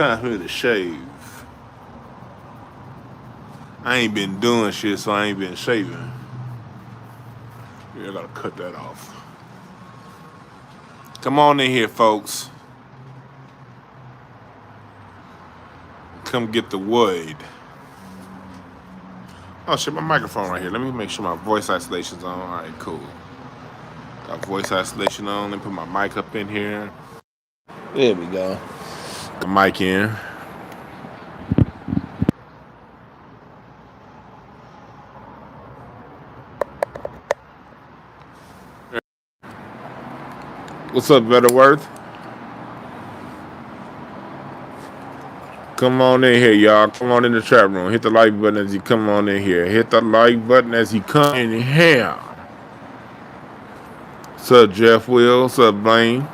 Time for me to shave. I ain't been doing shit, so I ain't been shaving. Yeah, I gotta cut that off. Come on in here, folks. Come get the wood. Oh shit, my microphone right here. Let me make sure my voice isolation's on. Alright, cool. Got voice isolation on. Let me put my mic up in here. There we go. The mic in. What's up, Betterworth? Come on in here, y'all. Come on in the chat room. Hit the like button as you come on in here. Hit the like button as you come in here. What's up, Jeff Will? What's up, Blaine?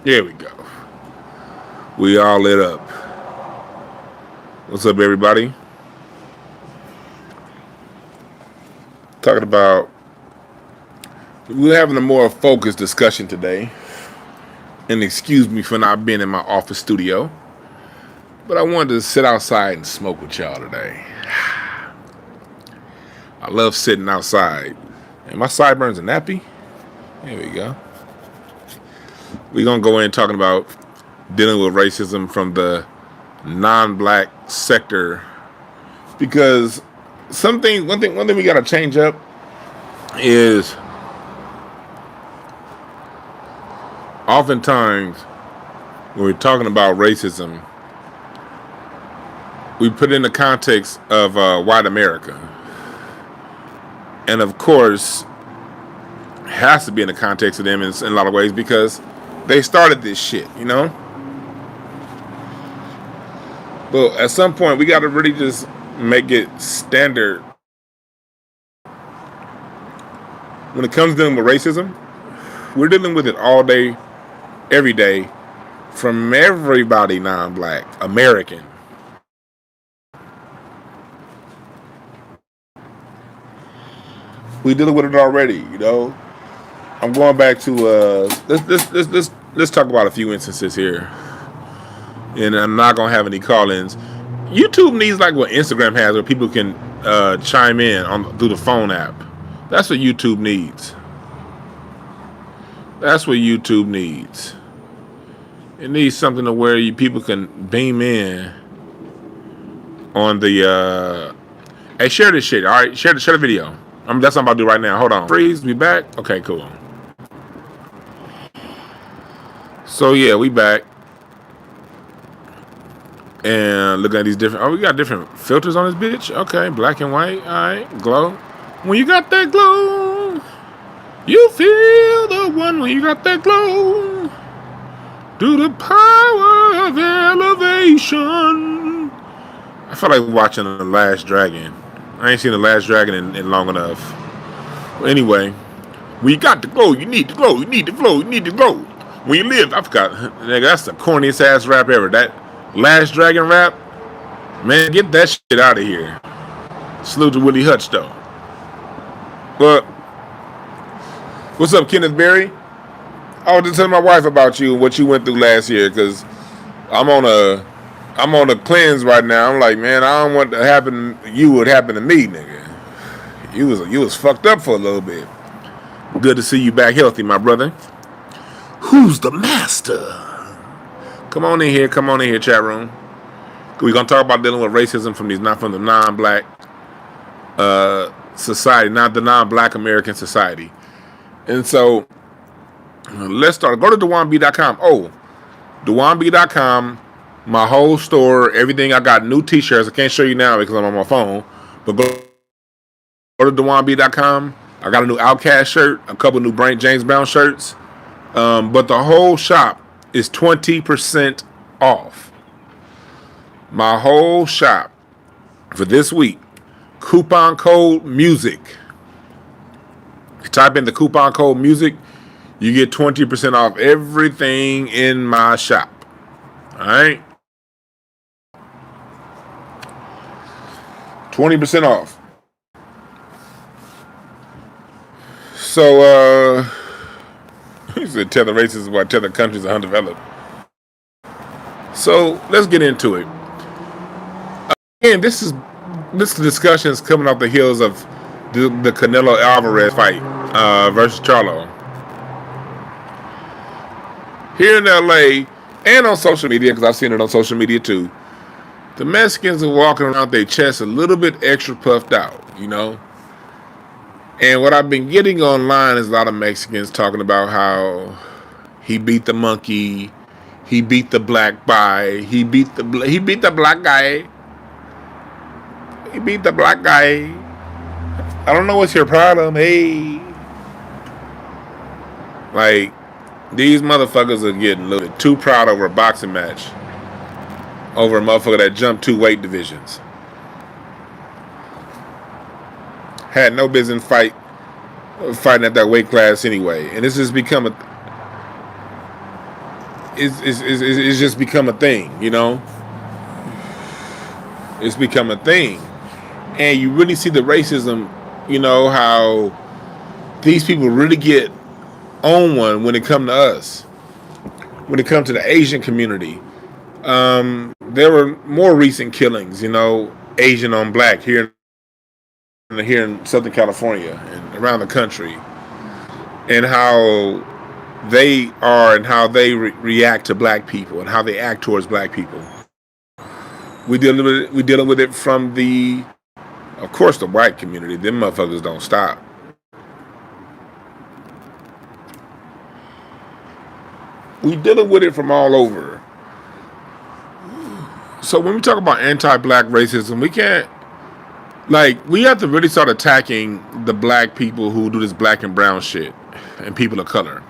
There we go. We all lit up. What's up, everybody? Talking about, we're having a more focused discussion today. And excuse me for not being in my office studio, but I wanted to sit outside and smoke with y'all today. I love sitting outside. And my sideburns are nappy. There we go. We're going to go in talking about dealing with racism from the non-black sector, because one thing we got to change up is oftentimes when we're talking about racism, we put it in the context of white America, and of course it has to be in the context of them in a lot of ways, because they started this shit, you know. But at some point, we got to really just make it standard. When it comes to dealing with racism, we're dealing with it all day, every day, from everybody non-black, American. We dealing with it already, you know. I'm going back to let's talk about a few instances here. And I'm not gonna have any call-ins. YouTube needs like what Instagram has, where people can chime in through the phone app. That's what YouTube needs. That's what YouTube needs. It needs something to where people can beam in on the. Hey, share this shit. All right, share the video. That's what I'm about to do right now. Hold on. Freeze. We back. Okay, cool. So yeah, we back. And look at these different. Oh, we got different filters on this bitch. Okay, black and white. All right, glow. When you got that glow, you feel the one. When you got that glow, do the power of elevation. I feel like watching The Last Dragon. I ain't seen The Last Dragon in long enough. Well, anyway, when you got the glow, you need the glow. You need the flow. You need the glow. When you live, I forgot. Nigga, that's the corniest ass rap ever. That Last Dragon rap, man, get that shit out of here. Salute to Willie Hutch though. But what's up, Kenneth Berry? I was just telling my wife about you and what you went through last year, because I'm on a cleanse right now. I'm like, man, I don't want to happen to you what happened to me, nigga. You was fucked up for a little bit. Good to see you back healthy, my brother. Who's the master? Come on in here, chat room. We're gonna talk about dealing with racism from the non-black society, not the non-black American society. And so let's start. Go to DwannBrown.com. Oh, DwannBrown.com, my whole store, everything. I got new t-shirts. I can't show you now because I'm on my phone. But go to DwannBrown.com. I got a new Outkast shirt, a couple new James Brown shirts. But the whole shop is 20% off. My whole shop for this week. Coupon code music. If you type in the coupon code music, you get 20% off everything in my shop. All right. 20% off. So, he said tether races while tether countries are undeveloped. So, let's get into it. Again, this discussion is coming off the heels of the Canelo Alvarez fight versus Charlo. Here in LA and on social media, because I've seen it on social media too, the Mexicans are walking around their chests a little bit extra puffed out, you know? And what I've been getting online is a lot of Mexicans talking about how he beat the monkey, he beat the black guy, he beat the black guy. He beat the black guy. I don't know what's your problem, hey. Like, these motherfuckers are getting a little bit too proud over a boxing match. Over a motherfucker that jumped 2 weight divisions. Had no business fighting at that weight class anyway. And this has become it's just become a thing, you know? It's become a thing. And you really see the racism, you know, how these people really get on one when it comes to us. When it comes to the Asian community. There were more recent killings, you know, Asian on black here in Southern California and around the country. And how they are and how they react to black people and how they act towards black people. We're dealing with it from of course, the white community. Them motherfuckers don't stop. We dealing with it from all over. So when we talk about anti-black racism, we can't, we have to really start attacking the black people who do this black and brown shit and people of color.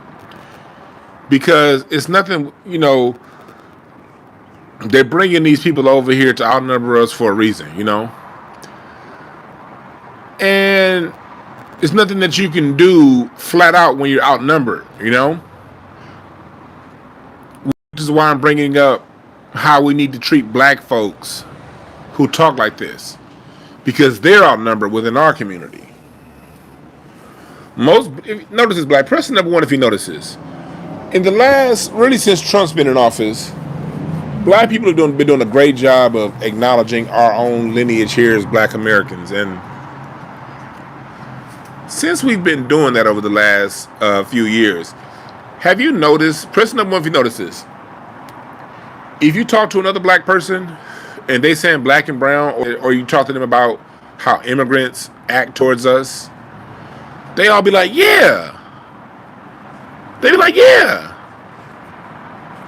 Because it's nothing, you know, they're bringing these people over here to outnumber us for a reason, you know? And it's nothing that you can do flat out when you're outnumbered, you know? Which is why I'm bringing up how we need to treat black folks who talk like this. Because they're outnumbered within our community. Notice this, black person number one, if you notice this. In the last, really since Trump's been in office, black people have been doing a great job of acknowledging our own lineage here as black Americans. And since we've been doing that over the last few years, have you noticed, person number one, if you notice this, if you talk to another black person and they saying black and brown, or you talk to them about how immigrants act towards us, they all be like, yeah. They be like, yeah.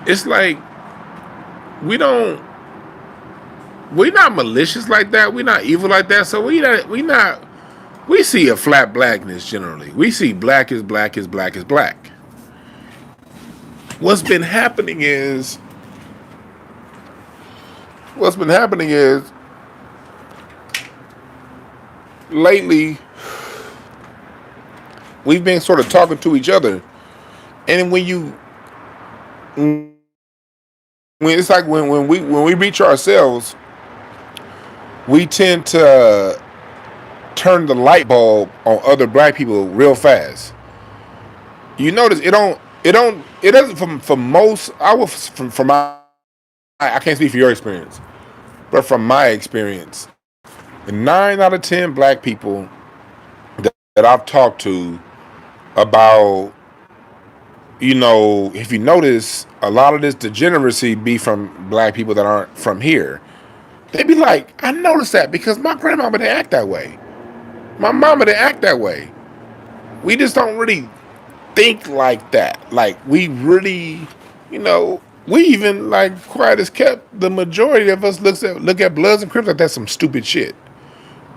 It's like, we're not malicious like that. We're not evil like that. So we see a flat blackness generally. We see black is black is black is black. What's been happening is lately we've been sort of talking to each other, and when it's like when we reach ourselves, we tend to turn the light bulb on other black people real fast. You notice it doesn't for most. I can't speak for your experience, but from my experience, 9 out of 10 black people that I've talked to about, you know, if you notice, a lot of this degeneracy be from black people that aren't from here. They be like, I noticed that because my grandmama didn't act that way. My mama didn't act that way. We just don't really think like that. Like, we really, you know, we even, like, quiet as kept, the majority of us look at Bloods and Crips like that's some stupid shit.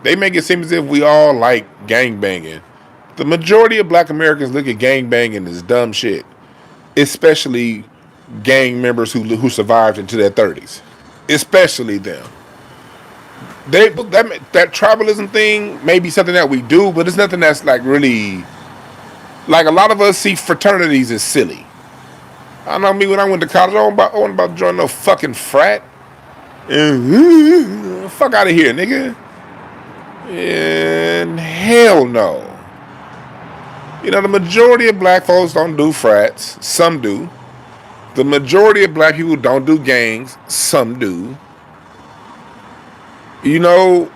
They make it seem as if we all like gangbanging. The majority of black Americans look at gangbanging as dumb shit. Especially gang members who survived into their 30s. Especially them. That tribalism thing may be something that we do, but it's nothing that's like really, like, a lot of us see fraternities as silly. I know me when I went to college, I wasn't about to join no fucking frat. Fuck out of here, nigga. And hell no. You know, the majority of black folks don't do frats. Some do. The majority of black people don't do gangs. Some do. You know,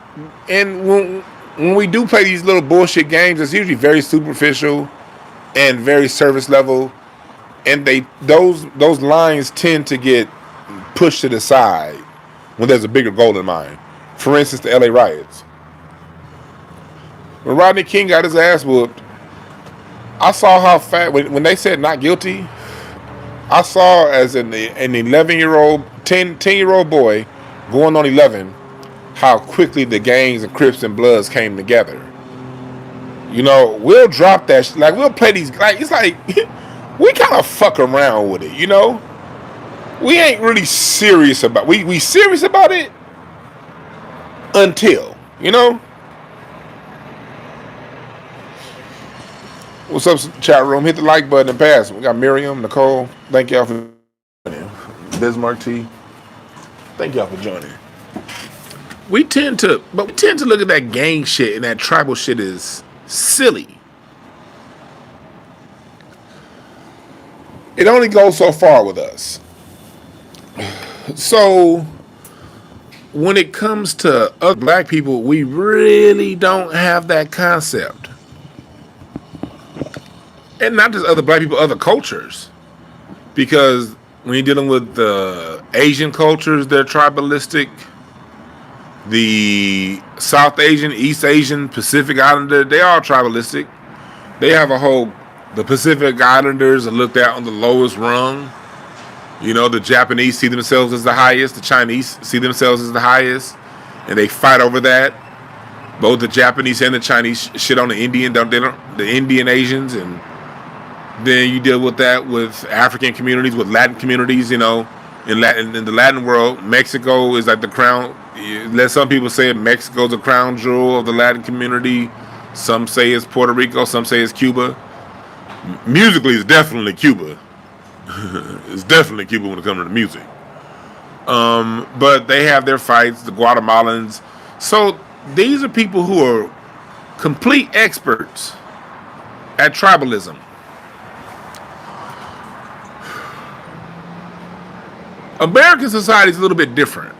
and when we do play these little bullshit games, it's usually very superficial and very service level. And those lines tend to get pushed to the side when there's a bigger goal in mind. For instance, the LA riots. When Rodney King got his ass whooped, I saw how fast, when they said not guilty, I saw as an 11-year-old, 10-year-old boy going on 11, how quickly the gangs and Crips and Bloods came together. You know, we'll drop that, like we'll play these, like it's like, we kind of fuck around with it, you know? We ain't really serious about, we serious about it until, you know? What's up, chat room? Hit the like button and pass. We got Miriam, Nicole. Thank y'all for joining. Bismarck T. Thank y'all for joining. We tend to look at that gang shit and that tribal shit is silly. It only goes so far with us. So when it comes to other black people, we really don't have that concept. And not just other black people, other cultures. Because when you're dealing with the Asian cultures, they're tribalistic. The South Asian, East Asian, Pacific Islander, they are tribalistic. They have the Pacific Islanders are looked at on the lowest rung. You know, the Japanese see themselves as the highest. The Chinese see themselves as the highest. And they fight over that. Both the Japanese and the Chinese shit on the Indian, the Indian Asians, and then you deal with that with African communities, with Latin communities, you know. In the Latin world, Mexico is like the crown. Let some people say Mexico's the crown jewel of the Latin community. Some say it's Puerto Rico. Some say it's Cuba. Musically, it's definitely Cuba. It's definitely Cuba when it comes to the music. But they have their fights, the Guatemalans. So these are people who are complete experts at tribalism. American society is a little bit different.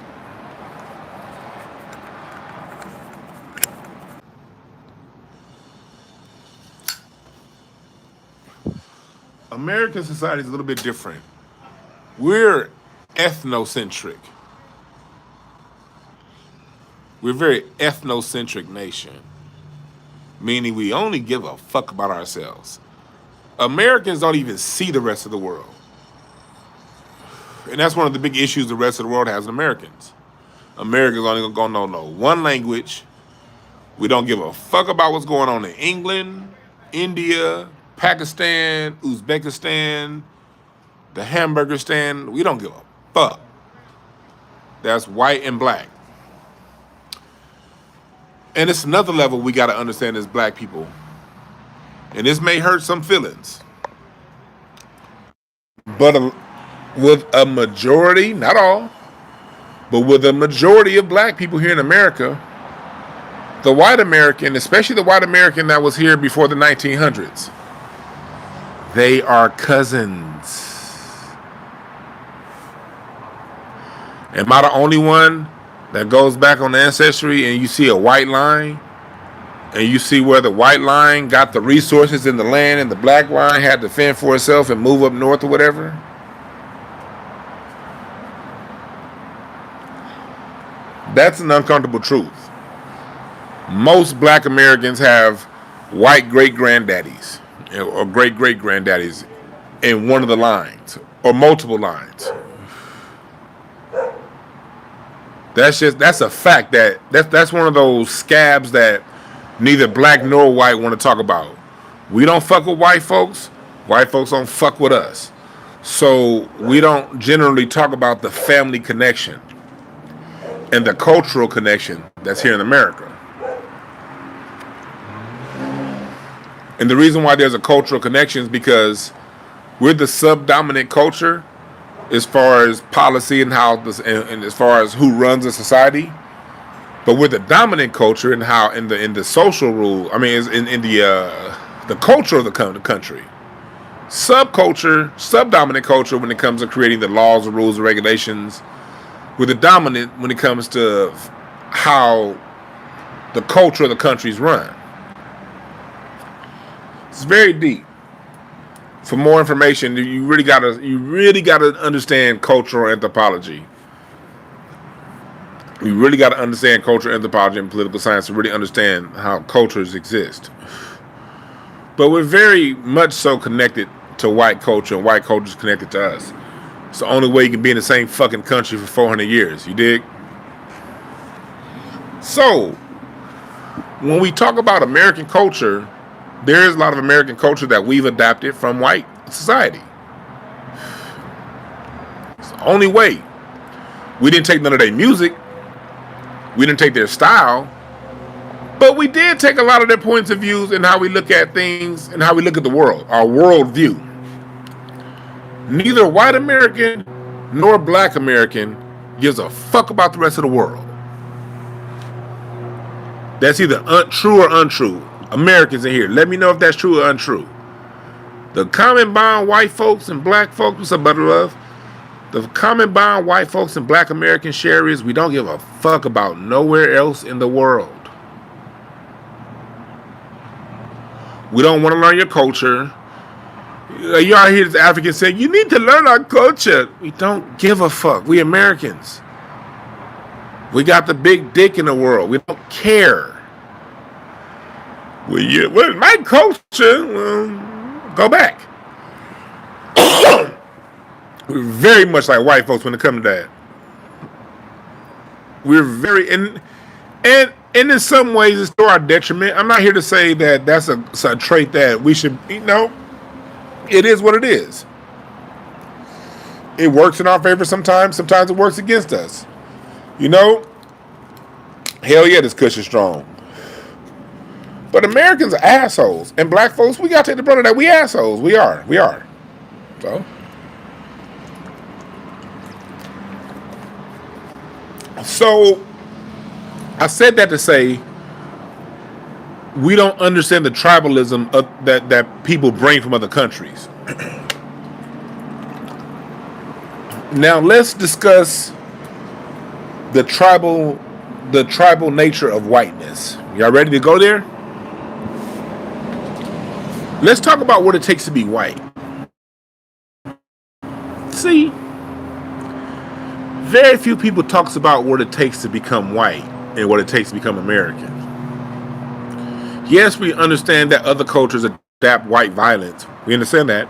American society is a little bit different. We're ethnocentric. We're a very ethnocentric nation, meaning we only give a fuck about ourselves. Americans don't even see the rest of the world. And that's one of the big issues the rest of the world has in Americans. Americans only gonna know one language. We don't give a fuck about what's going on in England, India, Pakistan, Uzbekistan, the hamburger stand. We don't give a fuck. That's white and black. And it's another level we gotta understand as black people. And this may hurt some feelings. But with a majority, not all, but with a majority of black people here in America, the white American, especially the white American that was here before the 1900s, they are cousins. Am I the only one that goes back on the ancestry and you see a white line and you see where the white line got the resources in the land and the black line had to fend for itself and move up north or whatever? That's an uncomfortable truth. Most black Americans have white great-granddaddies or great-great-granddaddies in one of the lines or multiple lines. That's a fact that's one of those scabs that neither black nor white want to talk about. We don't fuck with white folks. White folks don't fuck with us. So we don't generally talk about the family connection and the cultural connection that's here in America. And the reason why there's a cultural connection is because we're the subdominant culture as far as policy and how this, and as far as who runs a society. But with the dominant culture and how in the social rule, I mean, is in the culture of the country, subdominant culture when it comes to creating the laws, the rules, the regulations. With the dominant when it comes to how the culture of the country is run. It's very deep. For more information, you really gotta understand cultural anthropology. You really got to understand cultural anthropology and political science to really understand how cultures exist. But we're very much so connected to white culture, and white culture is connected to us. It's the only way you can be in the same fucking country for 400 years. You dig? So, when we talk about American culture, there is a lot of American culture that we've adapted from white society. It's the only way. We didn't take none of their music. We didn't take their style, but we did take a lot of their points of views and how we look at things and how we look at the world, our world view. Neither white American nor black American gives a fuck about the rest of the world. That's either true or untrue. Americans in here, let me know if that's true or untrue. The common bond white folks and black folks, what's up, Butter Love? The common bond white folks and black Americans share is we don't give a fuck about nowhere else in the world. We don't want to learn your culture. You out here as Africans saying, you need to learn our culture. We don't give a fuck. We Americans. We got the big dick in the world. We don't care. Well, my culture, go back. We're very much like white folks when it comes to that. We're very, and in some ways it's to our detriment. I'm not here to say that that's a trait that we should, it is what it is. It works in our favor sometimes it works against us. Hell yeah, this cushion strong. But Americans are assholes. And black folks, we got to take the brunt of that. We assholes. We are. So, I said that to say we don't understand the tribalism that people bring from other countries. Now, let's discuss the tribal nature of whiteness. Y'all ready to go there? Let's talk about what it takes to be white. See, very few people talks about what it takes to become white and what it takes to become American. Yes, we understand that other cultures adapt white violence. We understand that.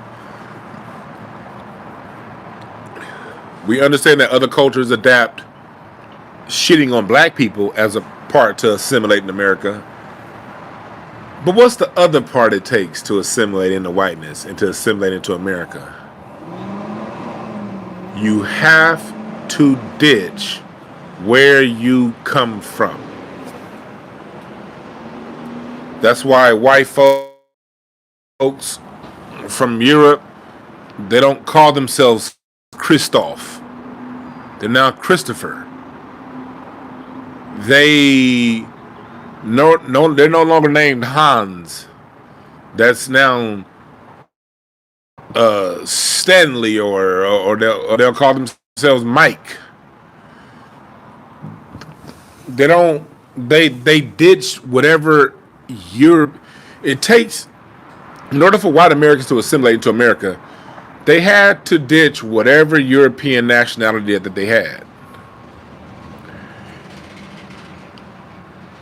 We understand that other cultures adapt shitting on black people as a part to assimilate in America. But what's the other part it takes to assimilate into whiteness and to assimilate into America? You have to ditch where you come from. That's why white folks from Europe, they don't call themselves Christoph. They're now Christopher. They're no longer named Hans. That's now Stanley, or they'll call themselves Mike. They ditch whatever it takes in order for white Americans to assimilate into America. They had to ditch whatever European nationality that they had.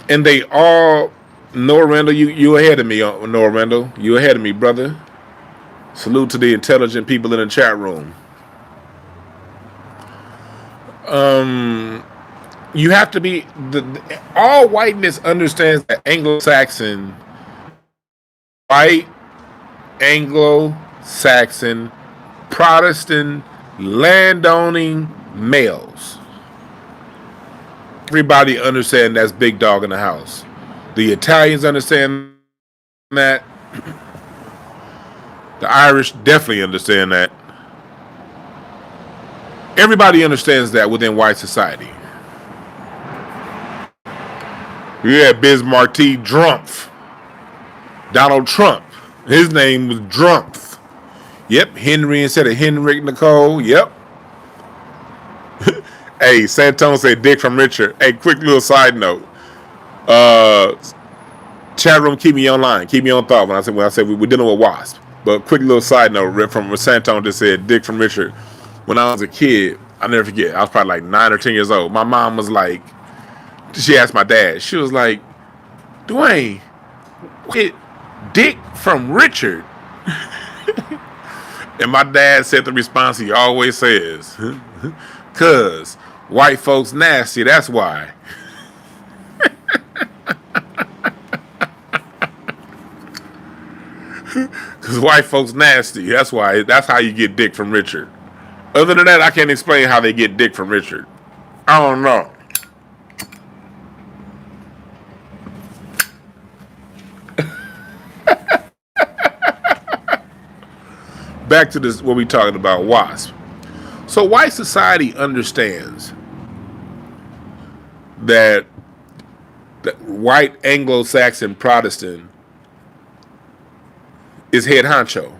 And they all, Noah Randall, you ahead of me, Noah Randall. You ahead of me, brother. Salute to the intelligent people in the chat room. You have to be, all whiteness understands that white, Anglo-Saxon, Protestant, landowning males. Everybody understands that's big dog in the house. The Italians understand that. The Irish definitely understand that. Everybody understands that within white society. You had Bismarck T. Drumpf. Donald Trump. His name was Drumpf. Yep, Henry instead of Henrik Nicole. Yep. Hey, Santone said Dick from Richard. Hey, quick little side note. Chat room, keep me online. Keep me on thought when I said we're dealing with WASP. But quick little side note from Santone just said Dick from Richard. When I was a kid, I'll never forget. I was probably like 9 or 10 years old. My mom was like, she asked my dad. She was like, Dwayne, Dick from Richard. And my dad said the response he always says, cause white folks nasty, that's why. Cause white folks nasty, that's why. That's how you get Dick from Richard. Other than that, I can't explain how they get Dick from Richard. I don't know. Back to this, what we talking about, WASP. So white society understands that the white Anglo-Saxon Protestant is head honcho.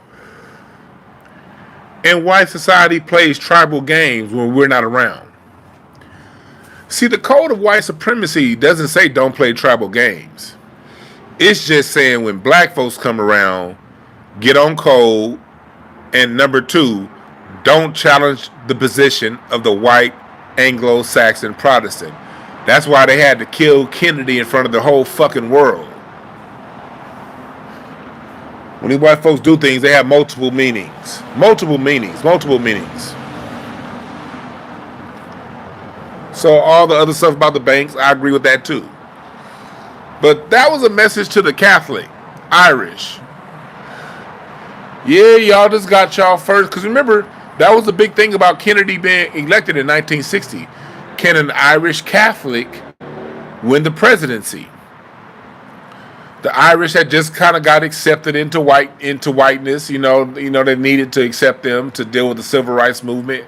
And white society plays tribal games when we're not around. See, the code of white supremacy doesn't say don't play tribal games. It's just saying when black folks come around, get on code. And number 2, don't challenge the position of the white Anglo-Saxon Protestant. That's why they had to kill Kennedy in front of the whole fucking world. When these white folks do things, they have multiple meanings. Multiple meanings. So all the other stuff about the banks, I agree with that too. But that was a message to the Catholic, Irish. Yeah, y'all just got y'all first. Because remember, that was the big thing about Kennedy being elected in 1960. Can an Irish Catholic win the presidency? The Irish had just kind of got accepted into whiteness. You know, they needed to accept them to deal with the civil rights movement.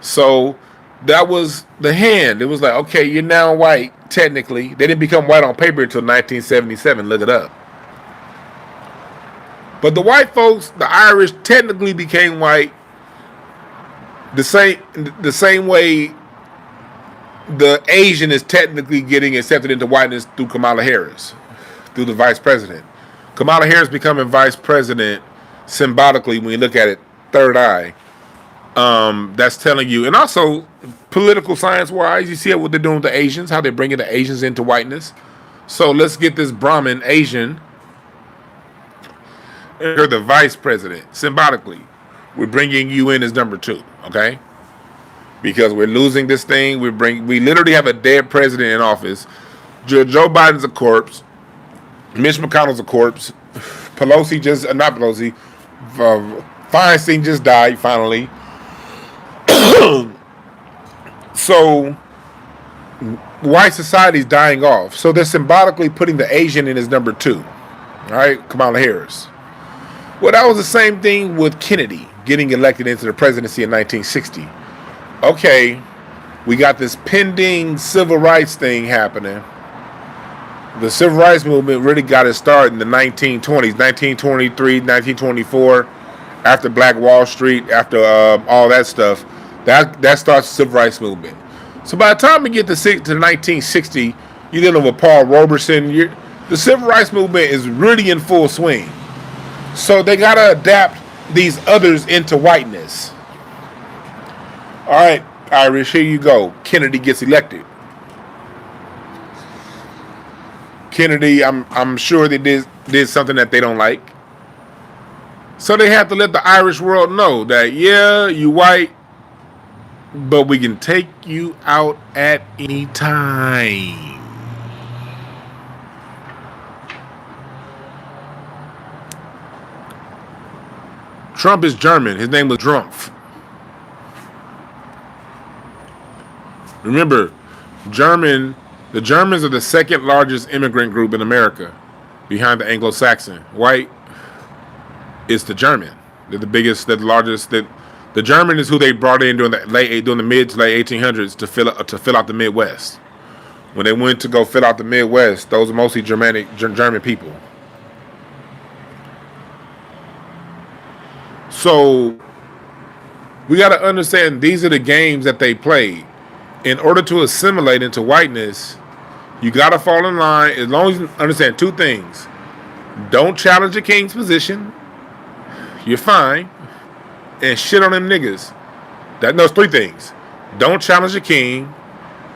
So that was the hand. It was like, okay, you're now white, technically. They didn't become white on paper until 1977. Look it up. But the white folks, the Irish, technically became white the same way the Asian is technically getting accepted into whiteness through Kamala Harris, through the vice president. Kamala Harris becoming vice president symbolically, when you look at it, third eye, that's telling you. And also, political science-wise, you see what they're doing with the Asians, how they're bringing the Asians into whiteness. So let's get this Brahmin Asian. You're the vice president. Symbolically, we're bringing you in as number 2, okay? Because we're losing this thing. We literally have a dead president in office. Joe Biden's a corpse. Mitch McConnell's a corpse. Feinstein just died finally. So white society's dying off. So they're symbolically putting the Asian in as number 2. All right, Kamala Harris. Well, that was the same thing with Kennedy getting elected into the presidency in 1960. Okay, we got this pending civil rights thing happening. The civil rights movement really got its start in the 1920s, 1923, 1924, after Black Wall Street, after all that stuff. That starts the civil rights movement. So by the time we get to 1960, you're dealing with Paul Robeson. The civil rights movement is really in full swing. So they got to adapt these others into whiteness. All right, Irish, here you go. Kennedy gets elected. Kennedy, I'm sure they did something that they don't like. So they have to let the Irish world know that, yeah, you white, but we can take you out at any time. Trump is German. His name was Drumpf. Remember, the Germans are the second largest immigrant group in America, behind the Anglo-Saxon. White is the German. They're the biggest, they're the largest. The German is who they brought in during the mid to late 1800s to fill out the Midwest. when they went to go fill out the Midwest, those are mostly German people. So we got to understand these are the games that they played. In order to assimilate into whiteness, you got to fall in line. As long as you understand two things: don't challenge the king's position, you're fine, and shit on them niggas. Those three things: don't challenge the king,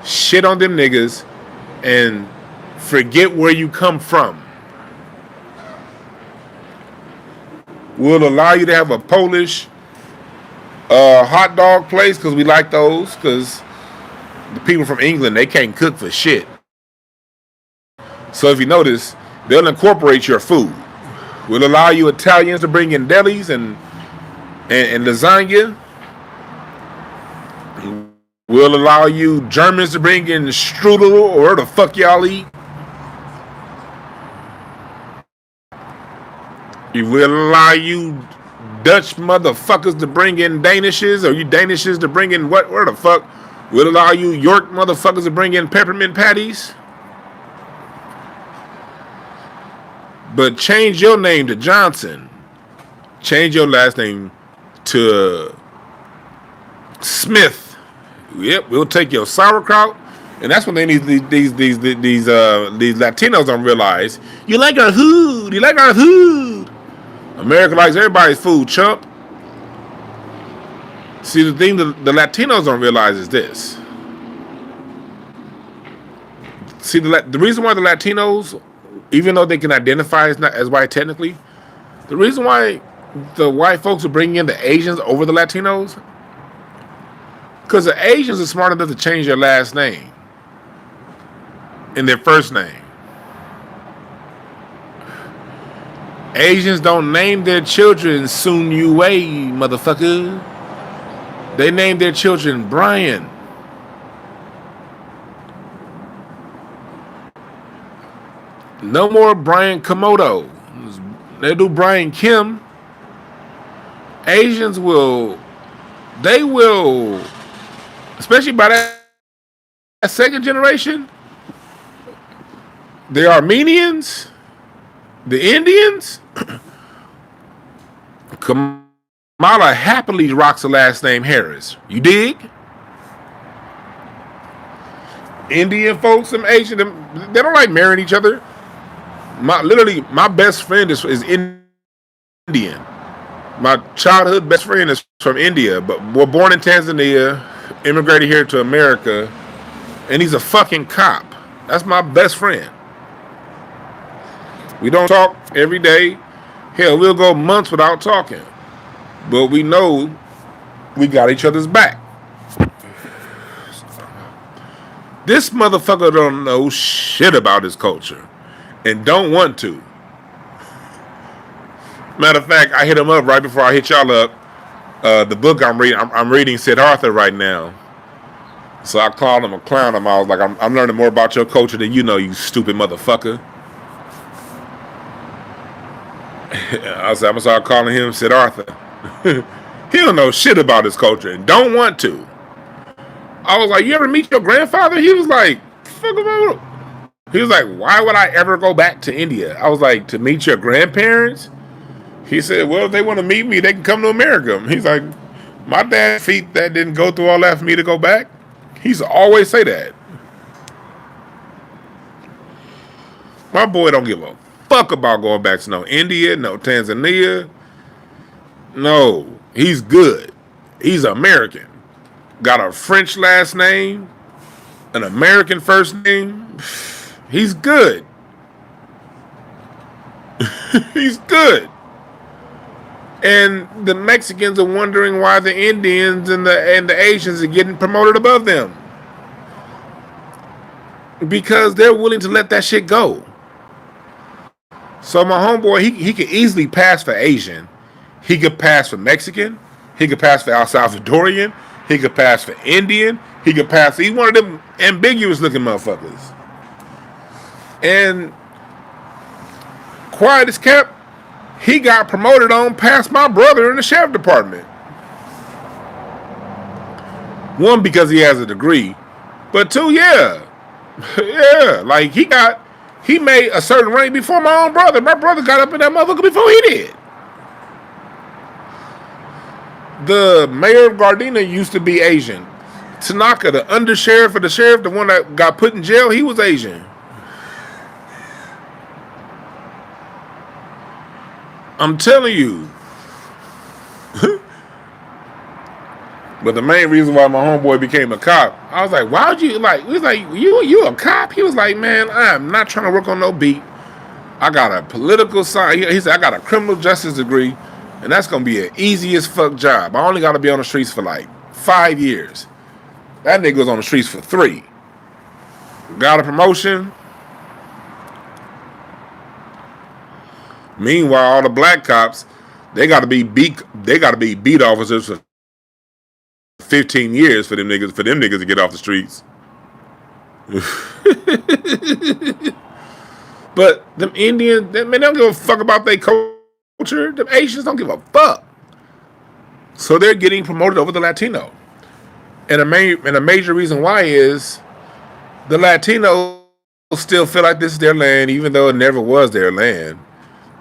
shit on them niggas, and forget where you come from. We'll allow you to have a Polish hot dog place because we like those, because the people from England, they can't cook for shit. So if you notice, they'll incorporate your food. We'll allow you Italians to bring in delis and lasagna. We'll allow you Germans to bring in strudel or whatever the fuck y'all eat. We will allow you Dutch motherfuckers to bring in Danishes, or you Danishes to bring in where the fuck. We'll allow you York motherfuckers to bring in peppermint patties. But change your name to Johnson. Change your last name to Smith. Yep, we'll take your sauerkraut. And that's when they need these Latinos don't realize. You like our food. You like our food. America likes everybody's food, chump. See, the thing that the Latinos don't realize is this. See, the reason why the Latinos, even though they can identify as white technically, the reason why the white folks are bringing in the Asians over the Latinos, because the Asians are smart enough to change their last name and their first name. Asians don't name their children Sun Yu Wei, motherfucker. They name their children Brian. No more Brian Komodo. They do Brian Kim. Asians will, especially by that second generation, the Armenians, the Indians, Kamala happily rocks the last name Harris. You dig? Indian folks, some Asian, they don't like marrying each other. My best friend is Indian. My childhood best friend is from India, but we're born in Tanzania, immigrated here to America, and he's a fucking cop. That's my best friend. We don't talk every day. Hell, we'll go months without talking. But we know we got each other's back. This motherfucker don't know shit about his culture and don't want to. Matter of fact, I hit him up right before I hit y'all up. The book I'm reading Siddhartha right now. So I called him a clown. I was like, I'm learning more about your culture than you know, you stupid motherfucker. I said, I'm gonna start calling him Siddhartha. He don't know shit about his culture and don't want to. I was like, you ever meet your grandfather? He was like, fuck about. He was like, why would I ever go back to India? I was like, to meet your grandparents? He said, well, if they want to meet me, they can come to America. He's like, my dad's feet that didn't go through all that for me to go back. He's always say that. My boy don't give a fuck about going back to no India, no Tanzania. No, he's good. He's American. Got a French last name, an American first name. He's good. He's good. And the Mexicans are wondering why the Indians and the Asians are getting promoted above them. Because they're willing to let that shit go. So my homeboy, he could easily pass for Asian. He could pass for Mexican. He could pass for El Salvadorian. He could pass for Indian. He could pass. He's one of them ambiguous looking motherfuckers. And quiet as kept, he got promoted on past my brother in the sheriff department. One, because he has a degree. But two, yeah. Yeah, like he made a certain rank before my own brother. My brother got up in that motherfucker before he did. The mayor of Gardena used to be Asian. Tanaka, the undersheriff of the sheriff, the one that got put in jail, he was Asian. I'm telling you. But the main reason why my homeboy became a cop, I was like, why would you, like, we was like, you a cop? He was like, man, I am not trying to work on no beat. I got a political science. He said, I got a criminal justice degree, and that's going to be an easy as fuck job. I only got to be on the streets for like 5 years. That nigga was on the streets for 3. Got a promotion. Meanwhile, all the black cops, they got to be beat officers for 15 years for them niggas to get off the streets. But them Indians, man, they don't give a fuck about their culture. Them Asians don't give a fuck. So they're getting promoted over the Latino. And a major reason why is the Latinos still feel like this is their land, even though it never was their land.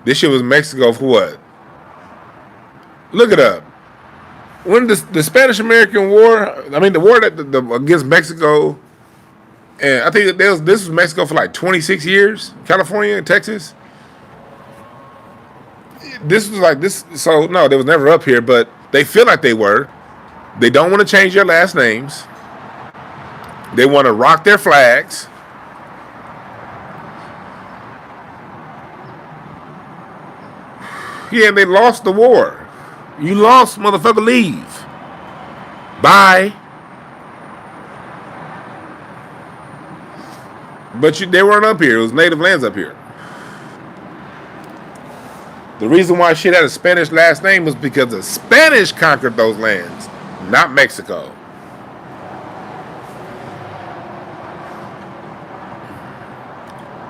This shit was Mexico for what? Look it up. When the Spanish-American War, I mean the war that against Mexico, and I think this was Mexico for like 26 years, California and Texas. This was like this, so no, they was never up here, but they feel like they were. They don't want to change their last names. They want to rock their flags. Yeah, they lost the war. You lost, motherfucker, leave. Bye. But they weren't up here. It was native lands up here. The reason why shit had a Spanish last name was because the Spanish conquered those lands, not Mexico.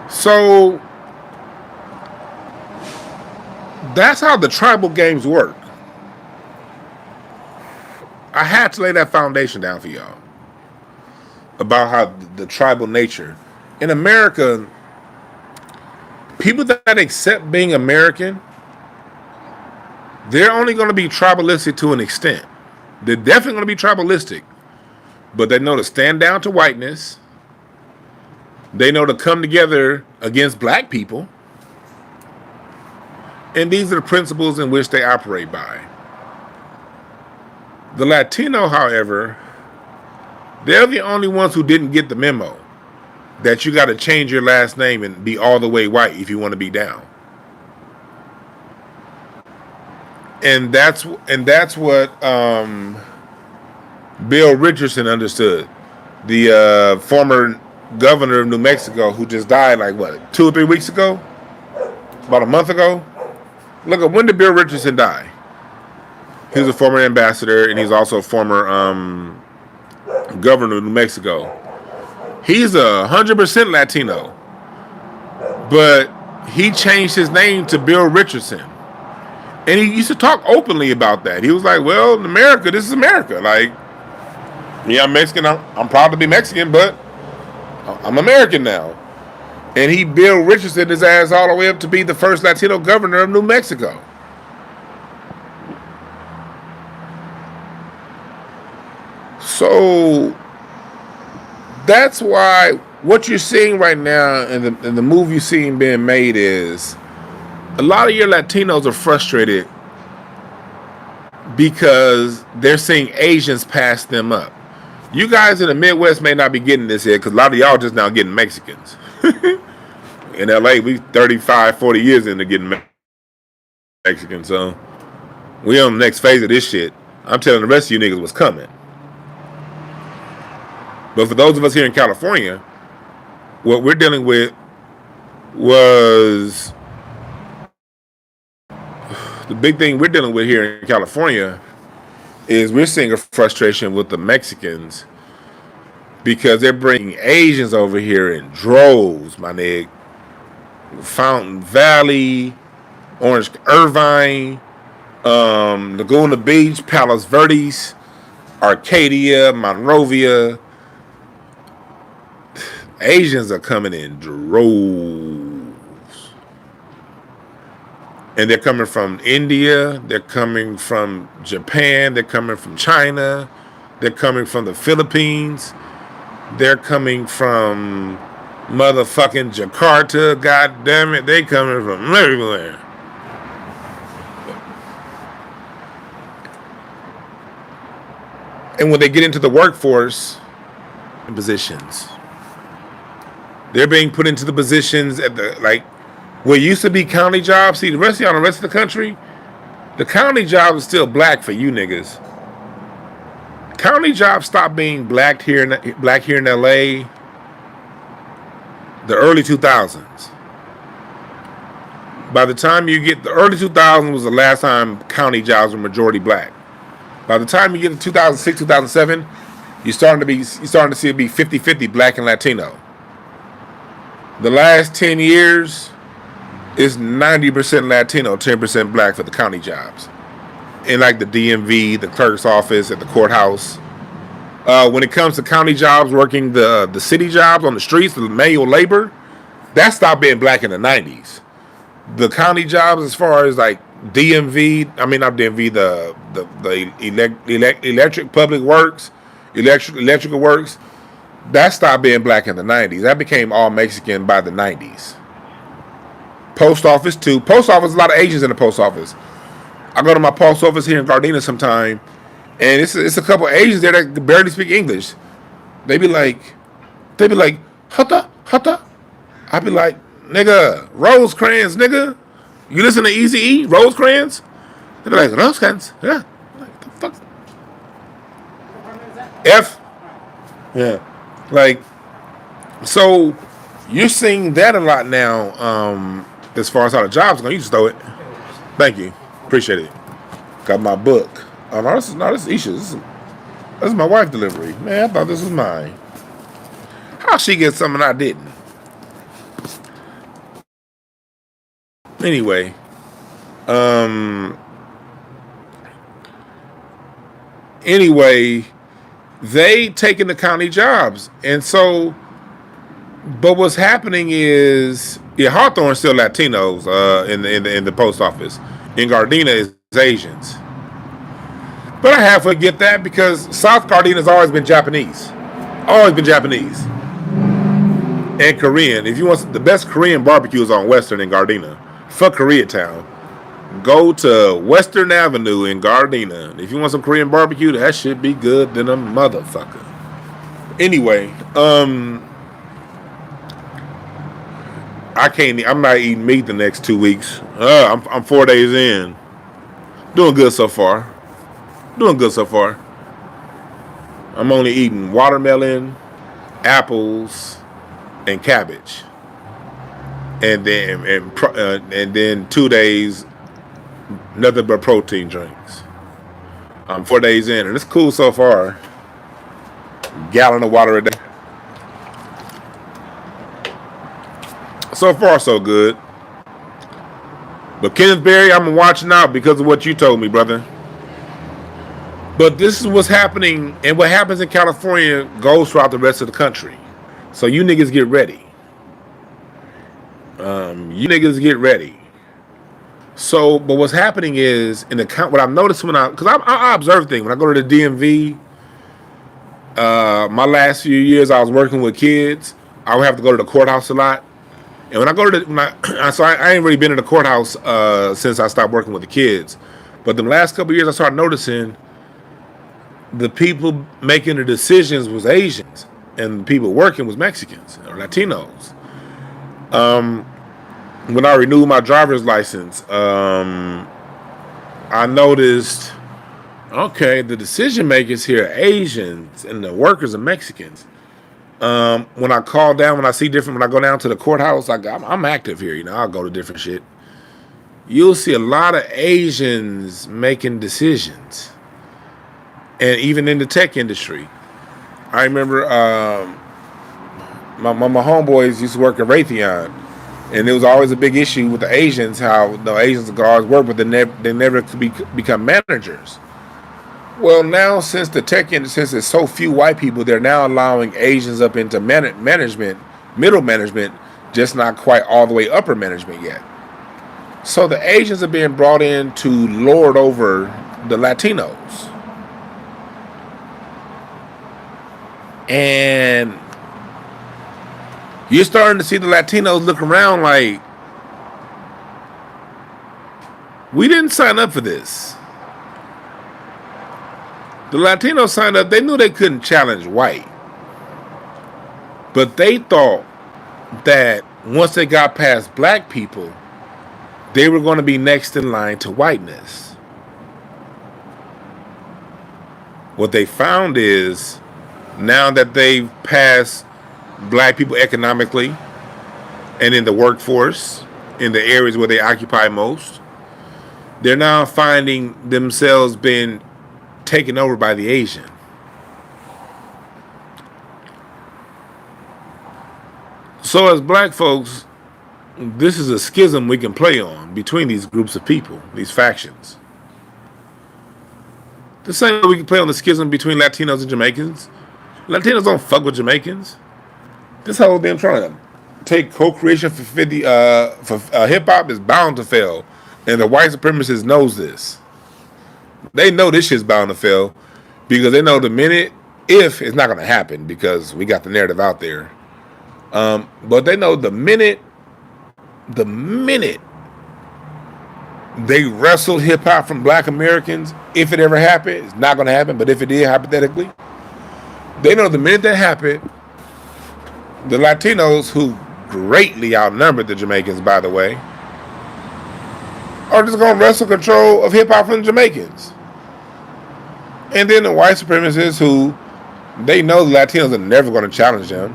So that's how the tribal games work. I had to lay that foundation down for y'all about how the tribal nature. In America, people that accept being American, they're only going to be tribalistic to an extent. They're definitely going to be tribalistic, but they know to stand down to whiteness. They know to come together against black people. And these are the principles in which they operate by. The Latino, however, they're the only ones who didn't get the memo that you got to change your last name and be all the way white if you want to be down. And that's what Bill Richardson understood, the former governor of New Mexico who just died like what, 2 or 3 weeks ago, about a month ago. Look up, when did Bill Richardson die? He was a former ambassador, and he's also a former governor of New Mexico. He's 100% Latino, but he changed his name to Bill Richardson. And he used to talk openly about that. He was like, well, in America, this is America. Like, yeah, I'm Mexican. I'm proud to be Mexican, but I'm American now. And he Bill Richardson his ass all the way up to be the first Latino governor of New Mexico. So that's why what you're seeing right now and the move you're seeing being made is a lot of your Latinos are frustrated because they're seeing Asians pass them up. You guys in the Midwest may not be getting this here because a lot of y'all just now getting Mexicans. In LA, we 35, 40 years into getting Mexican, so we on the next phase of this shit. I'm telling the rest of you niggas what's coming. But for those of us here in California, what we're dealing with was the big thing we're dealing with here in California is we're seeing a frustration with the Mexicans because they're bringing Asians over here in droves, my nigga. Fountain Valley, Orange, Irvine, Laguna Beach, Palos Verdes, Arcadia, Monrovia. Asians are coming in droves. And they're coming from India. They're coming from Japan. They're coming from China. They're coming from the Philippines. They're coming from motherfucking Jakarta. God damn it. They coming from everywhere. And when they get into the workforce positions, they're being put into the positions at the, like, what used to be county jobs. See, the rest of y'all, the rest of the country, the county job is still black for you niggas. County jobs stopped being black here in LA the early 2000s. By the time you get the early 2000s was the last time county jobs were majority black. By the time you get to 2006, 2007, you're starting to see it be 50-50 black and Latino. The last 10 years is 90% Latino, 10% black for the county jobs. In like the DMV, the clerk's office, at the courthouse. When it comes to county jobs, working the city jobs on the streets, the manual labor, that stopped being black in the 90s. The county jobs, as far as like DMV, I mean not DMV, the electric public works, electrical works, that stopped being black in the 90s. That became all Mexican by the 90s. Post office too. Post office, a lot of Asians in the post office. I go to my post office here in Gardena sometime, and it's a couple of Asians there that barely speak English. They be like, hutta. I be like, nigga, Rosecrans, nigga. You listen to Eazy-E, Rosecrans? They be like, Rosecrans, yeah. Like, the fuck? F? Yeah. Like, so you're seeing that a lot now, as far as how the jobs go. You just throw it. Thank you. Appreciate it. Got my book. Oh, no, this is Isha. This is my wife delivery. Man, I thought this was mine. How she get something I didn't? Anyway, they taking the county jobs, and so, but what's happening is, yeah, Hawthorne's still Latinos in the post office. In Gardena is Asians, but I half forget that because South Gardena has always been Japanese, and Korean. If you want the best Korean barbecue is on Western in Gardena. Fuck Koreatown. Go to Western Avenue in Gardena. If you want some Korean barbecue, that should be good than a motherfucker. Anyway, I'm not eating meat the next 2 weeks. I'm 4 days in. Doing good so far. I'm only eating watermelon, apples, and cabbage. And then 2 days, nothing but protein drinks. I'm 4 days in, and it's cool so far. Gallon of water a day. So far, so good. But Kenneth Berry, I'm watching out because of what you told me, brother. But this is what's happening, and what happens in California goes throughout the rest of the country. So you niggas get ready. So, but what's happening is what I've noticed because I observe things when I go to the DMV. My last few years, I was working with kids. I would have to go to the courthouse a lot, and when I go to I ain't really been in the courthouse since I stopped working with the kids. But the last couple of years, I started noticing the people making the decisions was Asians, and the people working was Mexicans or Latinos. When I renewed my driver's license, I noticed, okay, the decision makers here are Asians and the workers are Mexicans. When I call down, when I go down to the courthouse, I'm active here, I'll go to different shit. You'll see a lot of Asians making decisions. And even in the tech industry. I remember my homeboys used to work at Raytheon. And it was always a big issue with the Asians, how the Asians could always work, but they never could become managers. Well, now since the tech industry, since there's so few white people, they're now allowing Asians up into management middle management, just not quite all the way upper management yet. So the Asians are being brought in to lord over the Latinos. And you're starting to see the Latinos look around like, we didn't sign up for this. The Latinos signed up, they knew they couldn't challenge white. But they thought that once they got past black people, they were going to be next in line to whiteness. What they found is, now that they've passed black people economically and in the workforce, in the areas where they occupy most, they're now finding themselves being taken over by the Asian. So as black folks, this is a schism we can play on between these groups of people, these factions. The same way we can play on the schism between Latinos and Jamaicans. Latinos don't fuck with Jamaicans. This whole damn trying to take co-creation for hip-hop is bound to fail. And the white supremacists knows this. They know this shit's bound to fail because they know the minute, if it's not going to happen because we got the narrative out there. But they know the minute they wrestled hip hop from black Americans, if it ever happened, it's not going to happen, but if it did hypothetically, they know the minute that happened, the Latinos, who greatly outnumbered the Jamaicans, by the way, are just going to wrestle control of hip hop from the Jamaicans. And then the white supremacists, who they know the Latinos are never going to challenge them,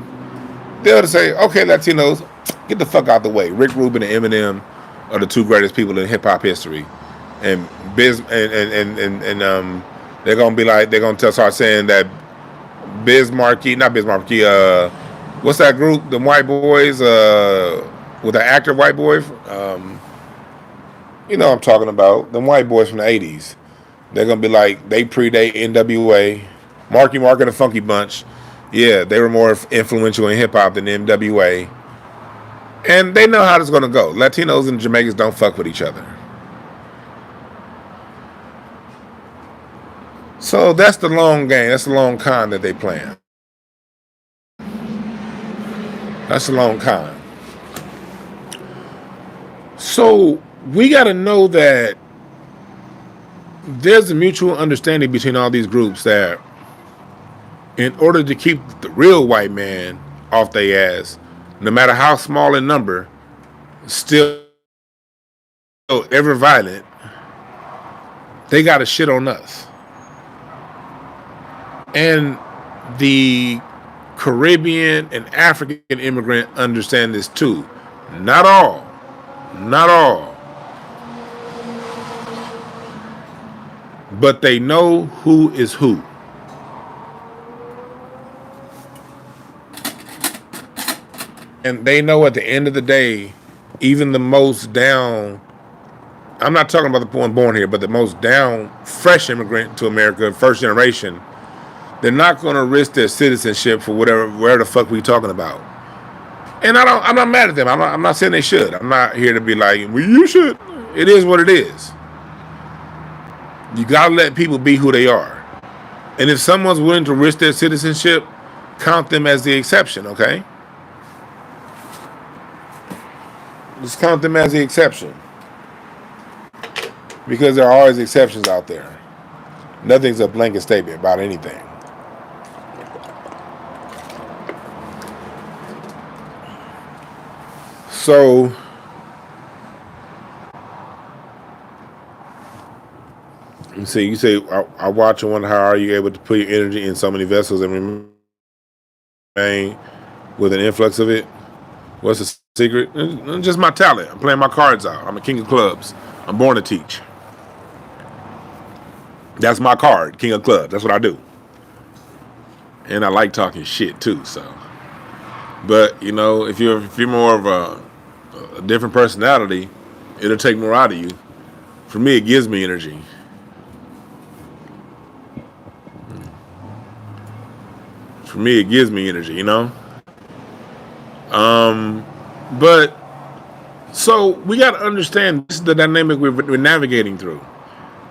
they'll just say, okay, Latinos, get the fuck out the way. Rick Rubin and Eminem are the two greatest people in hip hop history. And they're gonna be like, they're gonna start saying that what's that group? The white boys, with the actor white boy, you know what I'm talking about, the white boys from the 80s. They're gonna be like, they predate NWA, Marky Mark and the Funky Bunch. Yeah, they were more influential in hip hop than NWA. And they know how this is going to go. Latinos and Jamaicans don't fuck with each other. So that's the long game. That's the long con that they playing. That's the long con. So we got to know that there's a mutual understanding between all these groups that in order to keep the real white man off their ass, no matter how small in number, still ever violent, they got to shit on us. And the Caribbean and African immigrant understand this too. Not all. But they know who is who. And they know at the end of the day, even the most down, I'm not talking about the one born here, but the most down, fresh immigrant to America, first generation, they're not going to risk their citizenship for wherever the fuck we talking about. And I'm not mad at them. I'm not saying they should. I'm not here to be like, well, you should. It is what it is. You got to let people be who they are. And if someone's willing to risk their citizenship, count them as the exception, okay? Just count them as the exception. Because there are always exceptions out there. Nothing's a blanket statement about anything. So, you say, I watch and wonder how are you able to put your energy in so many vessels and remain with an influx of it? What's the secret? It's just my talent. I'm playing my cards out. I'm a king of clubs. I'm born to teach. That's my card, king of clubs. That's what I do. And I like talking shit too. So, but you know, if you're more of a different personality, it'll take more out of you. For me, it gives me energy. For me, it gives me energy. You know. But so we got to understand this is the dynamic we're navigating through,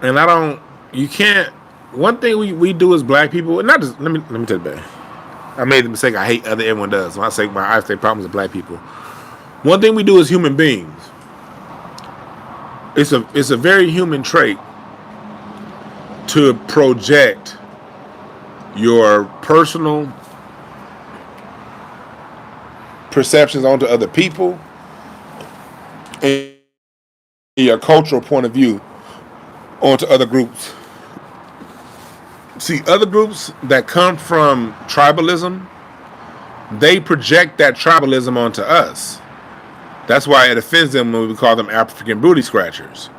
and you can't. One thing we do as black people, and not just let me tell you that. I made the mistake I hate everyone does. When I say problems with black people, one thing we do as human beings, it's a very human trait to project your personal perceptions onto other people and your cultural point of view onto other groups. See, other groups that come from tribalism, they project that tribalism onto us. That's why it offends them when we call them African booty scratchers.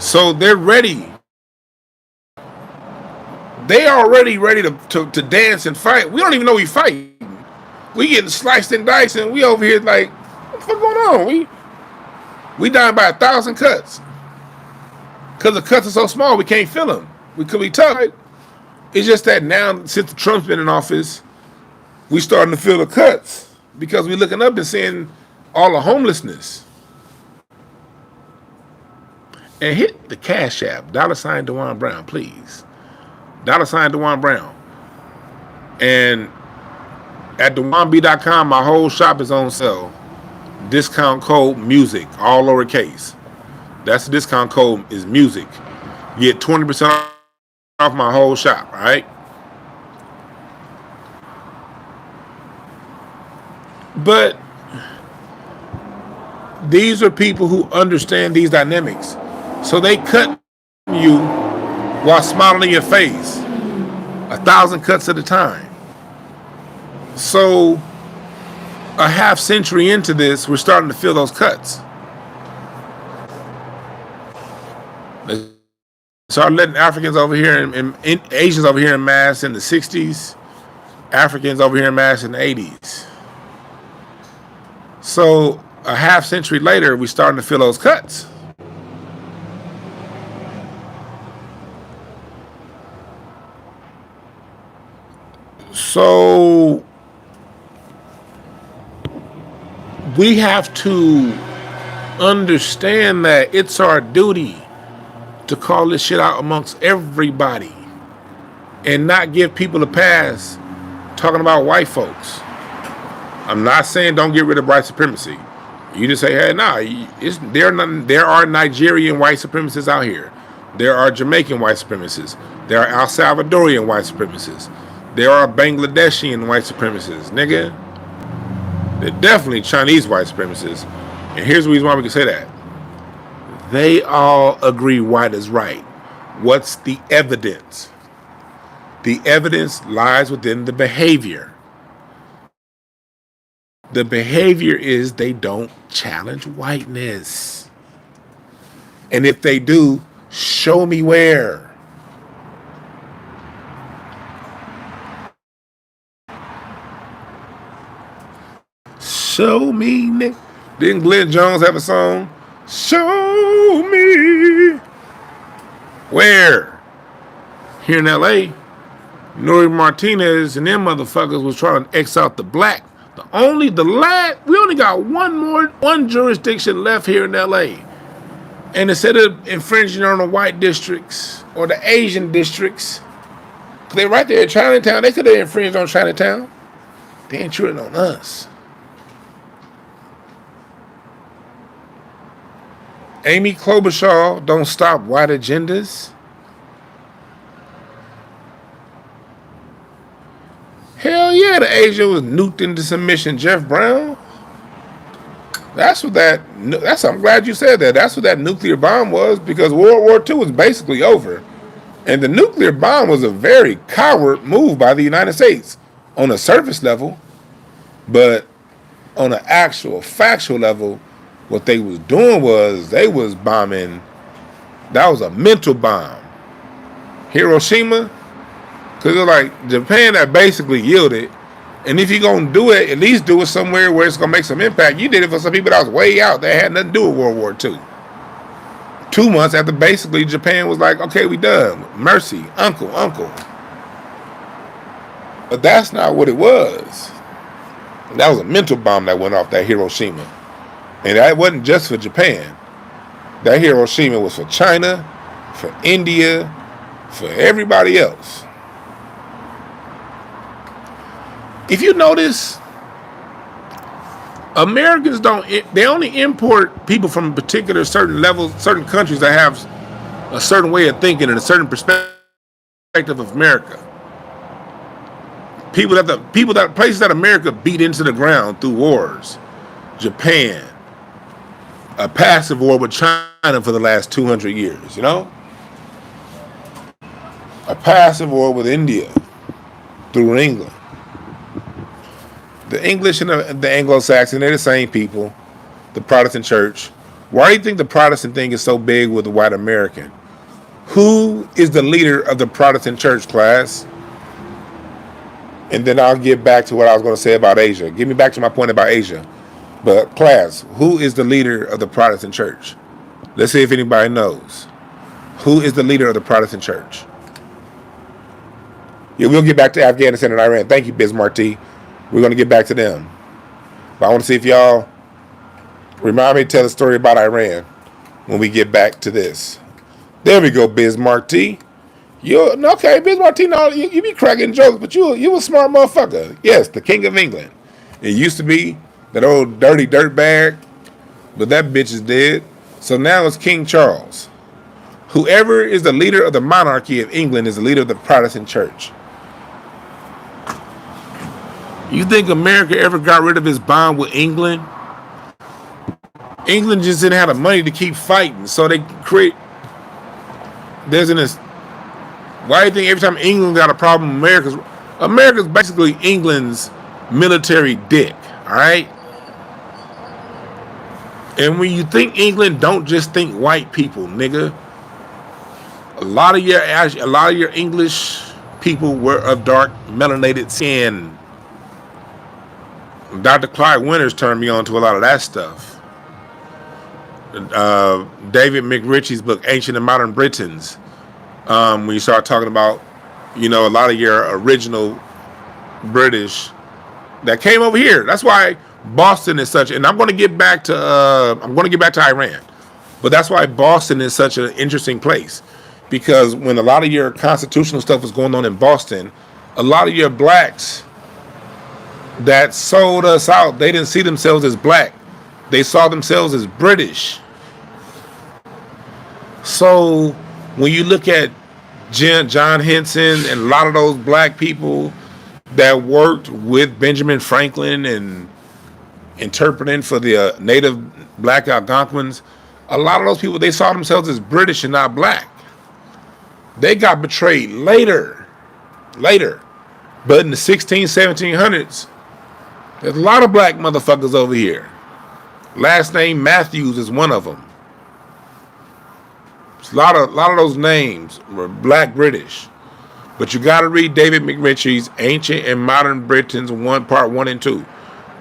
So they're ready. They already ready to dance and fight. We don't even know we fighting. We getting sliced and diced, and we over here like, what the fuck going on? We dying by 1,000 cuts. Because the cuts are so small, we can't feel them. We could be tough. It's just that now, since Trump's been in office, we starting to feel the cuts because we looking up and seeing all the homelessness. And hit the Cash App, $DWannBrown, please. $DWannBrown. And at DwannB.com, my whole shop is on sale. Discount code music, all lowercase. That's the discount code is music. You get 20% off my whole shop, right? But these are people who understand these dynamics. So they cut you while smiling in your face. 1,000 cuts at a time. So a half century into this, we're starting to feel those cuts. They started letting Africans over here and Asians over here in mass in the 60s. Africans over here in mass in the 80s. So a half century later, we're starting to feel those cuts. So we have to understand that it's our duty to call this shit out amongst everybody and not give people a pass talking about white folks. I'm not saying don't get rid of white supremacy. You just say, hey, nah, there are Nigerian white supremacists out here. There are Jamaican white supremacists. There are El Salvadorian white supremacists. There are Bangladeshi white supremacists, nigga. They're definitely Chinese white supremacists. And here's the reason why we can say that. They all agree white is right. What's the evidence? The evidence lies within the behavior. The behavior is they don't challenge whiteness. And if they do, show me where. Show me, nigga. Didn't Glenn Jones have a song? Show me. Where? Here in L.A., Nori Martinez and them motherfuckers was trying to X out the black. We only got one jurisdiction left here in L.A. And instead of infringing on the white districts or the Asian districts, they're right there in Chinatown. They could have infringed on Chinatown. They ain't intruding on us. Amy Klobuchar don't stop white agendas. Hell yeah, the Asia was nuked into submission. Jeff Brown. I'm glad you said that. That's what that nuclear bomb was, because World War II was basically over. And the nuclear bomb was a very coward move by the United States on a surface level. But on an actual factual level, what they was doing was they was bombing. That was a mental bomb. Hiroshima, because it's like Japan that basically yielded. And if you're going to do it, at least do it somewhere where it's going to make some impact. You did it for some people that was way out. That had nothing to do with World War II. 2 months after basically Japan was like, okay, we done. Mercy, uncle. But that's not what it was. That was a mental bomb that went off that Hiroshima. And that wasn't just for Japan. That Hiroshima was for China, for India, for everybody else. If you notice, Americans they only import people from particular certain levels, certain countries that have a certain way of thinking and a certain perspective of America. Places that America beat into the ground through wars. Japan, a passive war with China for the last 200 years, you know? A passive war with India through England. The English and the Anglo-Saxon, they're the same people. The Protestant church. Why do you think the Protestant thing is so big with the white American? Who is the leader of the Protestant church, class? And then I'll get back to what I was going to say about Asia. Get me back to my point about Asia. But class, who is the leader of the Protestant church? Let's see if anybody knows. Who is the leader of the Protestant church? Yeah, we'll get back to Afghanistan and Iran. Thank you, Biz Marti. We're going to get back to them. But I want to see if y'all remind me to tell the story about Iran when we get back to this. There we go, Biz Marti. Okay, Biz Marti, no, you be cracking jokes, but you a smart motherfucker. Yes, the King of England. It used to be that old dirty dirtbag, but that bitch is dead. So now it's King Charles. Whoever is the leader of the monarchy of England is the leader of the Protestant church. You think America ever got rid of its bond with England? England just didn't have the money to keep fighting, so they create. Why do you think every time England got a problem, America's basically England's military dick, all right? And when you think England, don't just think white people, nigga. A lot of your English people were of dark melanated skin. Dr. Clyde Winters turned me on to a lot of that stuff. David McRitchie's book, Ancient and Modern Britons. When you start talking about, a lot of your original British that came over here. That's why Boston is such, and I'm going to get back to Iran, but that's why Boston is such an interesting place, because when a lot of your constitutional stuff was going on in Boston, a lot of your blacks that sold us out, they didn't see themselves as black. They saw themselves as British. So when you look at John Henson and a lot of those black people that worked with Benjamin Franklin and interpreting for the native black Algonquins, a lot of those people, they saw themselves as British and not black. They got betrayed later. But in the 1700s, there's a lot of black motherfuckers over here. Last name Matthews is one of them. A lot of those names were black British. But you got to read David McRitchie's Ancient and Modern Britons, part 1 and 2.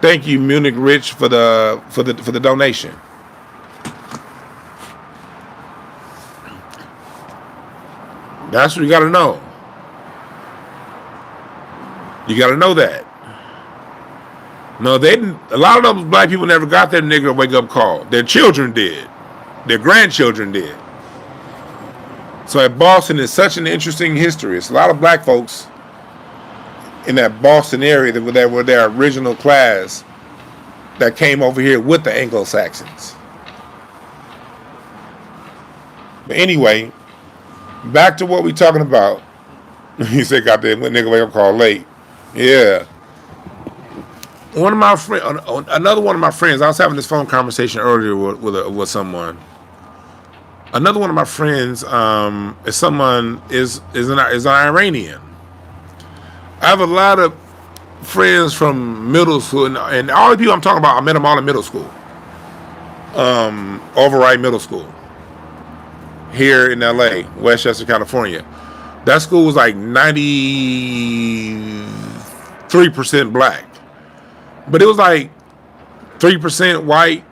Thank you, Munich Rich, for the donation. That's what you got to know. You got to know that. No, they didn't. A lot of those black people never got their nigger wake-up call. Their children did. Their grandchildren did. So at Boston is such an interesting history. It's a lot of black folks in that Boston area that were their original class that came over here with the Anglo-Saxons. But anyway, back to what we talking about. He said, got that nigga wake-up call late. Yeah. Another one of my friends, I was having this phone conversation earlier with someone. Another one of my friends is an Iranian. I have a lot of friends from middle school, and all the people I'm talking about, I met them all in middle school. Override Middle School here in LA, Westchester, California. That school was like 93% black. But it was like 3% white,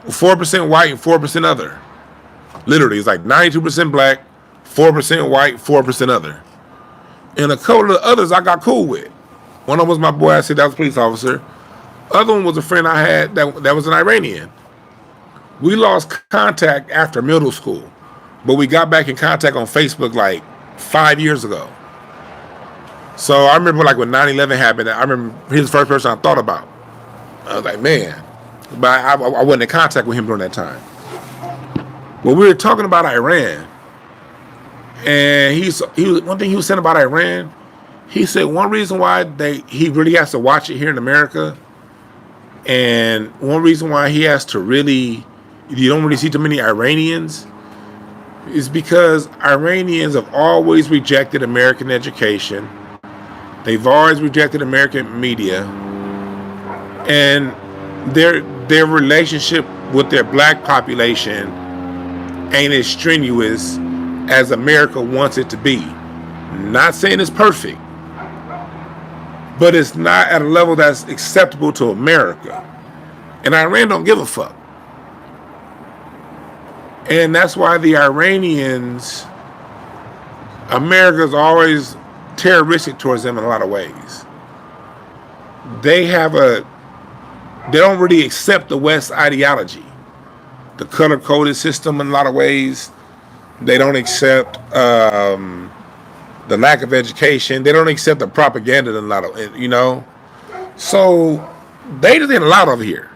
4% white, and 4% other. Literally, it's like 92% black, 4% white, 4% other. And a couple of the others I got cool with. One of them was my boy, I said that was a police officer. Other one was a friend I had that was an Iranian. We lost contact after middle school, but we got back in contact on Facebook like 5 years ago. So I remember like when 9/11 happened, I remember he was the first person I thought about. I was like, man. But I wasn't in contact with him during that time. Well, we were talking about Iran. And one thing he was saying about Iran, he said one reason why he really has to watch it here in America, and one reason why he has to really, you don't really see too many Iranians, is because Iranians have always rejected American education. They've always rejected American media, and their relationship with their black population ain't as strenuous as America wants it to be. Not saying it's perfect, but it's not at a level that's acceptable to America. And Iran don't give a fuck. And that's why the Iranians, America's always terroristic towards them in a lot of ways. They don't really accept the West ideology. The color-coded system in a lot of ways. They don't accept the lack of education. They don't accept the propaganda in a lot of, you know. So they just ain't allowed over here.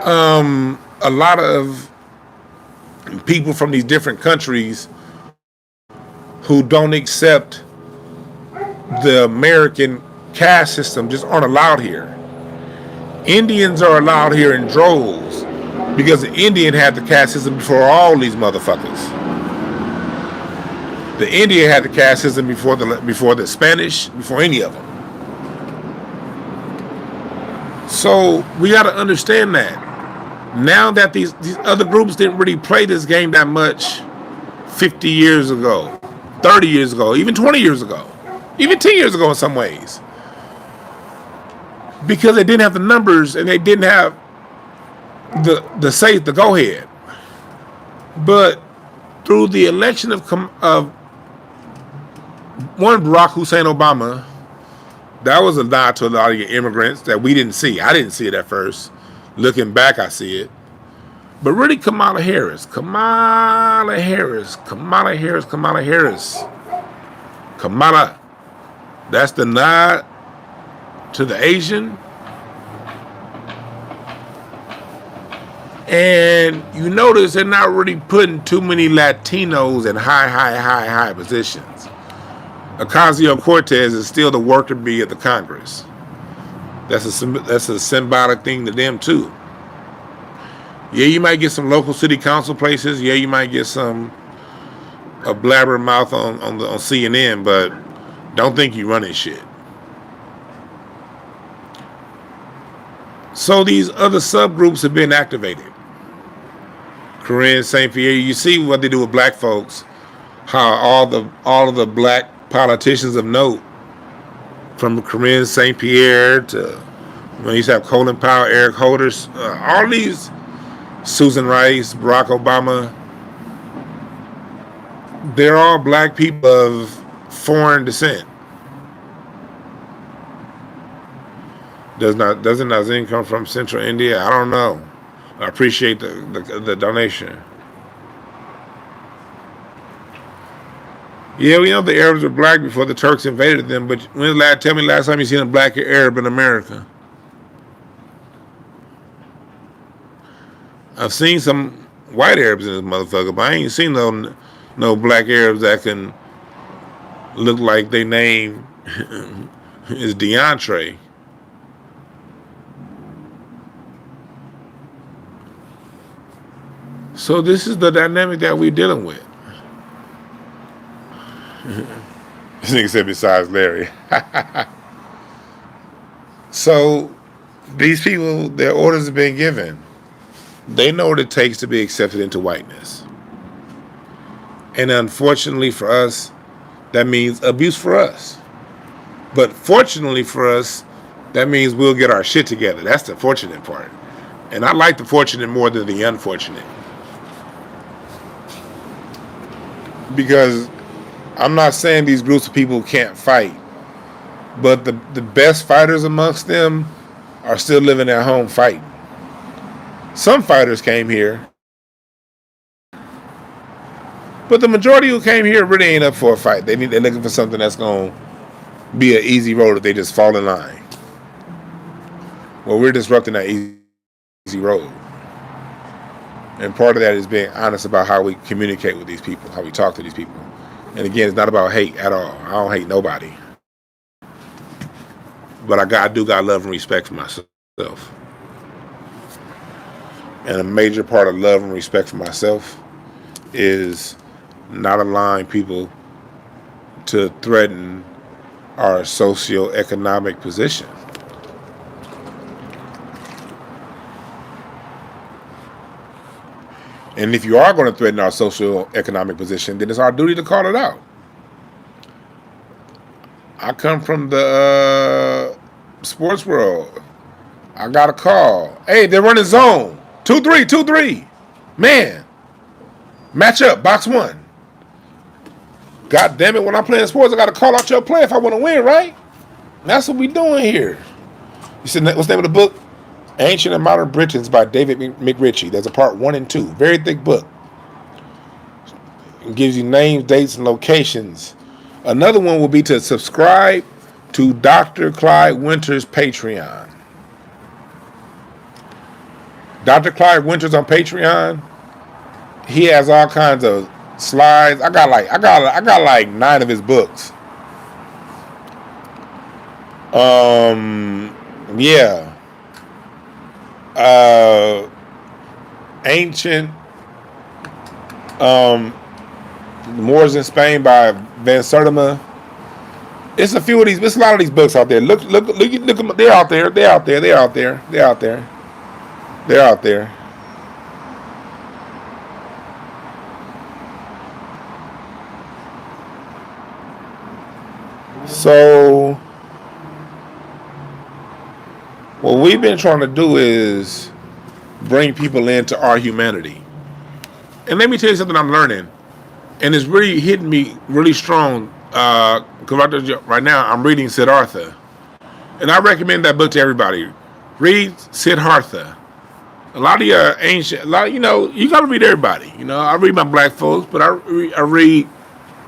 A lot of people from these different countries who don't accept the American caste system just aren't allowed here. Indians are allowed here in droves because the Indian had the caste system before all these motherfuckers. The Indian had the caste system before the Spanish, before any of them. So we got to understand that. Now that these other groups didn't really play this game that much 50 years ago, 30 years ago, even 20 years ago, even 10 years ago in some ways. Because they didn't have the numbers and they didn't have the go ahead. But through the election of one Barack Hussein Obama, that was a nod to a lot of your immigrants that we didn't see. I didn't see it at first. Looking back, I see it. But really, Kamala Harris. Kamala. That's the nod to the Asian. And you notice they're not really putting too many Latinos in high positions. Ocasio-Cortez is still the worker bee of the Congress. That's a symbolic thing to them too. Yeah, you might get some local city council places. Yeah, you might get a blabbermouth on CNN, but don't think you running shit. So these other subgroups have been activated. Corinne St. Pierre, you see what they do with black folks. How all of the black politicians of note, from Corinne St. Pierre to when you used to have Colin Powell, Eric Holder, all these, Susan Rice, Barack Obama, they're all black people of foreign descent. Doesn't Nazim come from Central India? I don't know. I appreciate the donation. Yeah, we know the Arabs were black before the Turks invaded them, but tell me last time you seen a black Arab in America? I've seen some white Arabs in this motherfucker, but I ain't seen no black Arabs that can look like their name is DeAndre. So this is the dynamic that we're dealing with. This nigga said besides Larry. So these people, their orders have been given. They know what it takes to be accepted into whiteness. And unfortunately for us, that means abuse for us. But fortunately for us, that means we'll get our shit together. That's the fortunate part. And I like the fortunate more than the unfortunate. Because I'm not saying these groups of people can't fight, but the best fighters amongst them are still living at home fighting. Some fighters came here, but the majority who came here really ain't up for a fight. They're looking for something that's going to be an easy road if they just fall in line. Well, we're disrupting that easy road. And part of that is being honest about how we communicate with these people, how we talk to these people. And again, it's not about hate at all. I don't hate nobody. But I do got love and respect for myself. And a major part of love and respect for myself is not allowing people to threaten our socioeconomic position. And if you are going to threaten our socioeconomic position, then it's our duty to call it out. I come from the sports world. I got a call. Hey, they're running zone. 2-3, 2-3. Man, match up, box one. God damn it, when I'm playing sports, I got to call out your play if I want to win, right? And that's what we doing here. You said, what's the name of the book? Ancient and Modern Britons by David McRitchie. There's a part 1 and 2. Very thick book. It gives you names, dates, and locations. Another one will be to subscribe to Dr. Clyde Winter's Patreon. Dr. Clyde Winters on Patreon. He has all kinds of slides. I got like 9 of his books. Yeah. Ancient Moors in Spain by Van Sertima. It's a few of these. There's a lot of these books out there. Look. They're out there. They're out there. They're out there. They're out there. They're out there. So what we've been trying to do is bring people into our humanity. And let me tell you something I'm learning. And it's really hitting me really strong. Because right now I'm reading Siddhartha. And I recommend that book to everybody. Read Siddhartha. A lot of your ancient, you got to read everybody. I read my black folks, but I read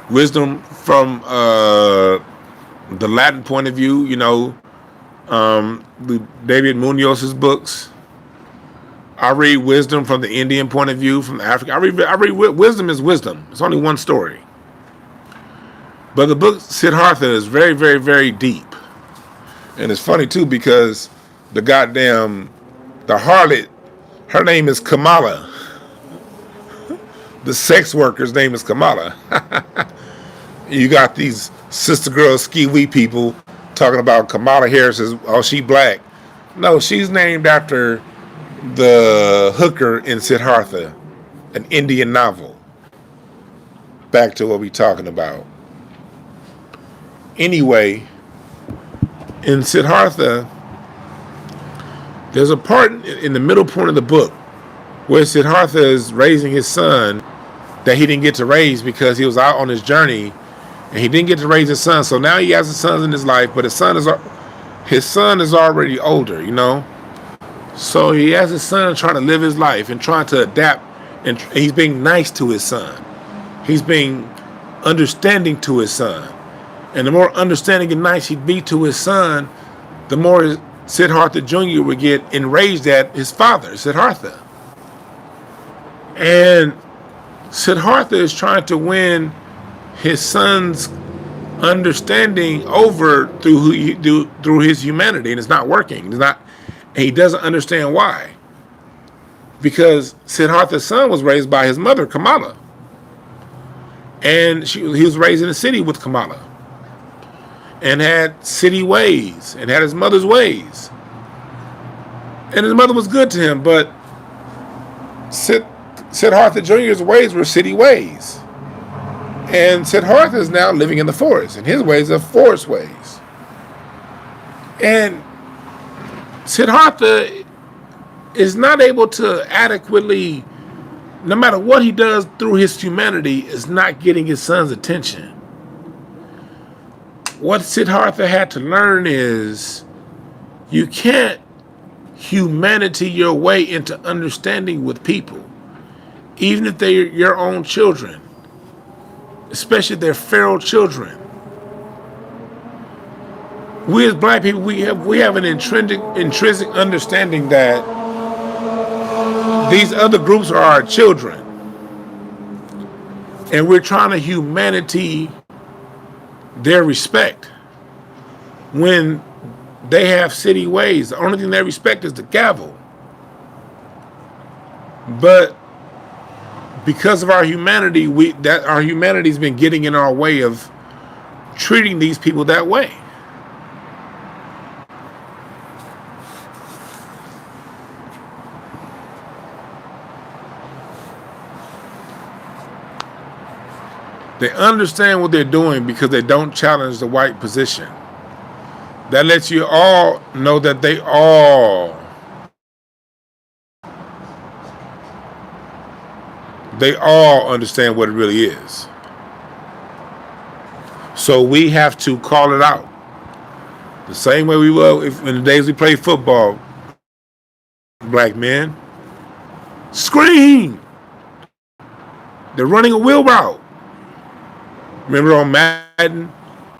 wisdom from the Latin point of view, David Munoz's books. I read wisdom from the Indian point of view, from Africa. I read wisdom is wisdom. It's only one story. But the book Siddhartha is very, very, very deep. And it's funny too because the harlot, her name is Kamala. The sex worker's name is Kamala. You got these sister girl ski wee people talking about Kamala Harris she black. No, she's named after the hooker in Siddhartha, an Indian novel. Back to what we're talking about. Anyway, in Siddhartha, there's a part in the middle point of the book where Siddhartha is raising his son that he didn't get to raise because he was out on his journey and he didn't get to raise his son. So now he has a son in his life, but his son is already older, So he has his son trying to live his life and trying to adapt, and he's being nice to his son. He's being understanding to his son. And the more understanding and nice he'd be to his son, the more Siddhartha Jr. would get enraged at his father, Siddhartha. And Siddhartha is trying to win his son's understanding over through his humanity, and it's not working. He doesn't understand why. Because Siddhartha's son was raised by his mother, Kamala. And he was raised in a city with Kamala. And had city ways, and had his mother's ways. And his mother was good to him, but Siddhartha Jr.'s ways were city ways. And Siddhartha is now living in the forest, and his ways are forest ways. And Siddhartha is not able to adequately, no matter what he does through his humanity, is not getting his son's attention. What Siddhartha had to learn is you can't humanity your way into understanding with people, even if they're your own children, especially if they're feral children. We as black people, we have an intrinsic understanding that these other groups are our children, and we're trying to humanity their respect when they have city ways. The only thing they respect is the gavel. But because of our humanity, our humanity's been getting in our way of treating these people that way. They understand what they're doing because they don't challenge the white position. That lets you all know that they all understand what it really is. So we have to call it out. The same way we will in the days we played football. Black men, scream! They're running a wheel route. Remember on Madden,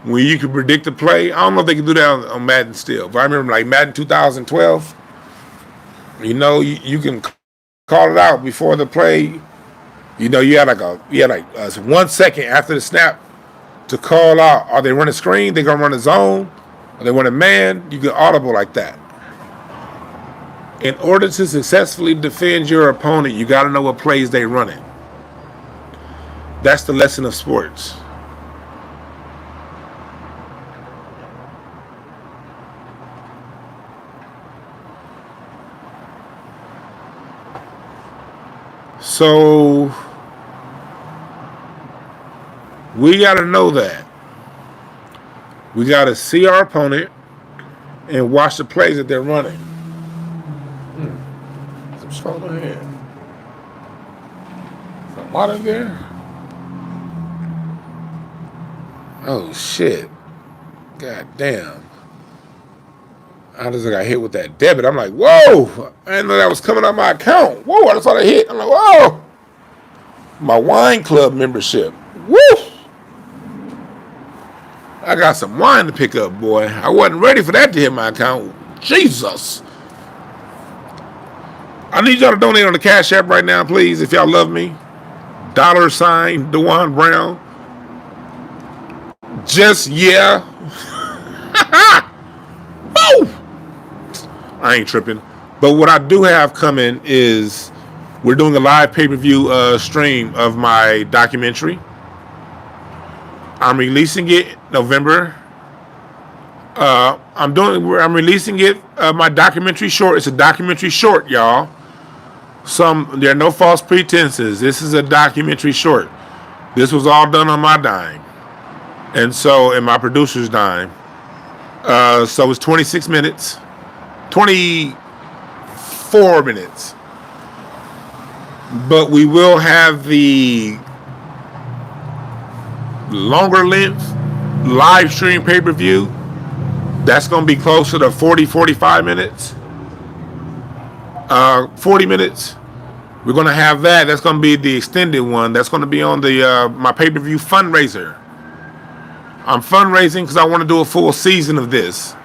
when you could predict the play? I don't know if they can do that on Madden still, but I remember like Madden 2012. You know, you can call it out before the play. You know, you had like 1 second after the snap to call out. Are they running screen? They gonna run a zone? Are they running man? You can audible like that. In order to successfully defend your opponent, you got to know what plays they running. That's the lesson of sports. So we got to know that. We got to see our opponent and watch the plays that they're running. Some smoke in here. Some water there. Oh shit. God damn. I just got hit with that debit. I'm like, whoa! I didn't know that was coming out my account. Whoa, I just saw that hit. I'm like, whoa! My wine club membership. Woo! I got some wine to pick up, boy. I wasn't ready for that to hit my account. Jesus. I need y'all to donate on the Cash App right now, please, if y'all love me. $, DwannBrown. Just, yeah. Woo! I ain't tripping. But what I do have coming is we're doing a live pay-per-view stream of my documentary. I'm releasing it November. I'm releasing it, my documentary short. It's a documentary short, y'all. There are no false pretenses. This is a documentary short. This was all done on my dime. And my producer's dime. So it's 26 minutes. 24 minutes. But we will have the longer length live stream pay-per-view. That's going to be closer to 45 minutes. 40 minutes. We're going to have that. That's going to be the extended one. That's going to be on the my pay-per-view fundraiser. I'm fundraising because I want to do a full season of this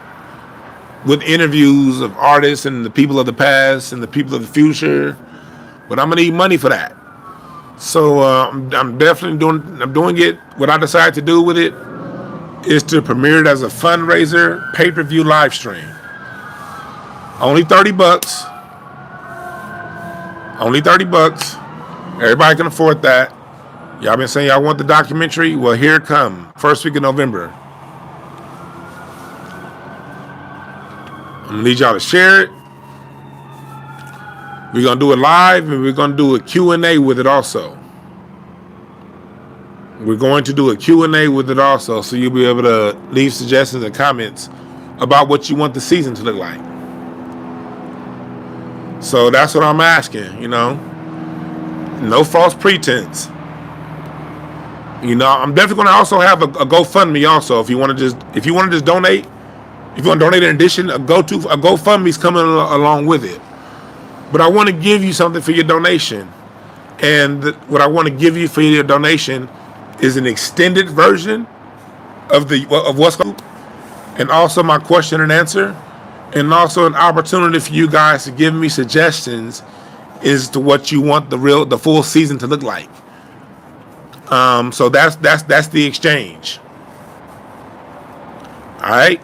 with interviews of artists and the people of the past and the people of the future. But I'm going to need money for that. So I'm definitely doing it. What I decided to do with it is to premiere it as a fundraiser pay-per-view live stream. Only $30. Only $30. Everybody can afford that. Y'all been saying y'all want the documentary? Well, here it come. First week of November. I'm gonna need y'all to share it. We're gonna do it live, and we're gonna do a Q&A with it also. We're going to do a Q&A with it also, so you'll be able to leave suggestions and comments about what you want the season to look like. So that's what I'm asking, you know. No false pretense. You know, I'm definitely going to also have a GoFundMe also. If you want to just donate If you want to donate in addition, a GoFundMe's coming along with it. But I want to give you something for your donation. And what I want to give you for your donation is an extended version of what's going on, and also my question and answer, and also an opportunity for you guys to give me suggestions as to what you want the full season to look like. So that's the exchange. All right.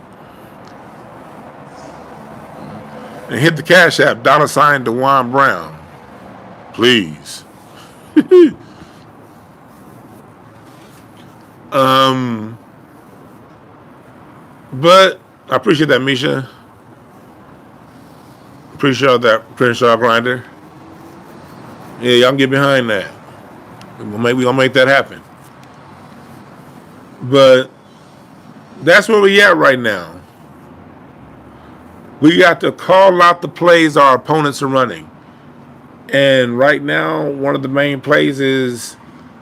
And hit the Cash App, $DwannBrown. Please. But I appreciate that, Misha. Appreciate that, Crenshaw Grinder. Yeah, y'all can get behind that. We're gonna make that happen. But that's where we at right now. We got to call out the plays our opponents are running. And right now, one of the main plays is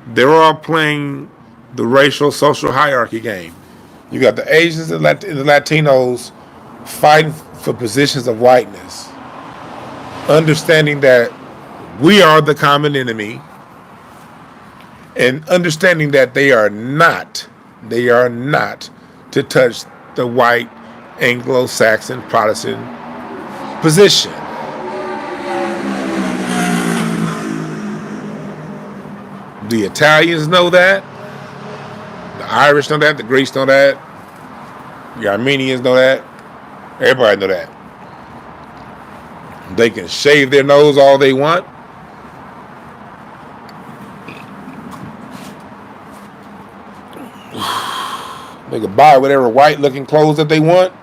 they're all playing the racial social hierarchy game. You got the Asians and the Latinos fighting for positions of whiteness, understanding that we are the common enemy, and understanding that they are not to touch the white Anglo-Saxon Protestant position. The Italians know that. The Irish know that. The Greeks know that. The Armenians know that. Everybody know that. They can shave their nose all they want. They can buy whatever white-looking clothes that they want.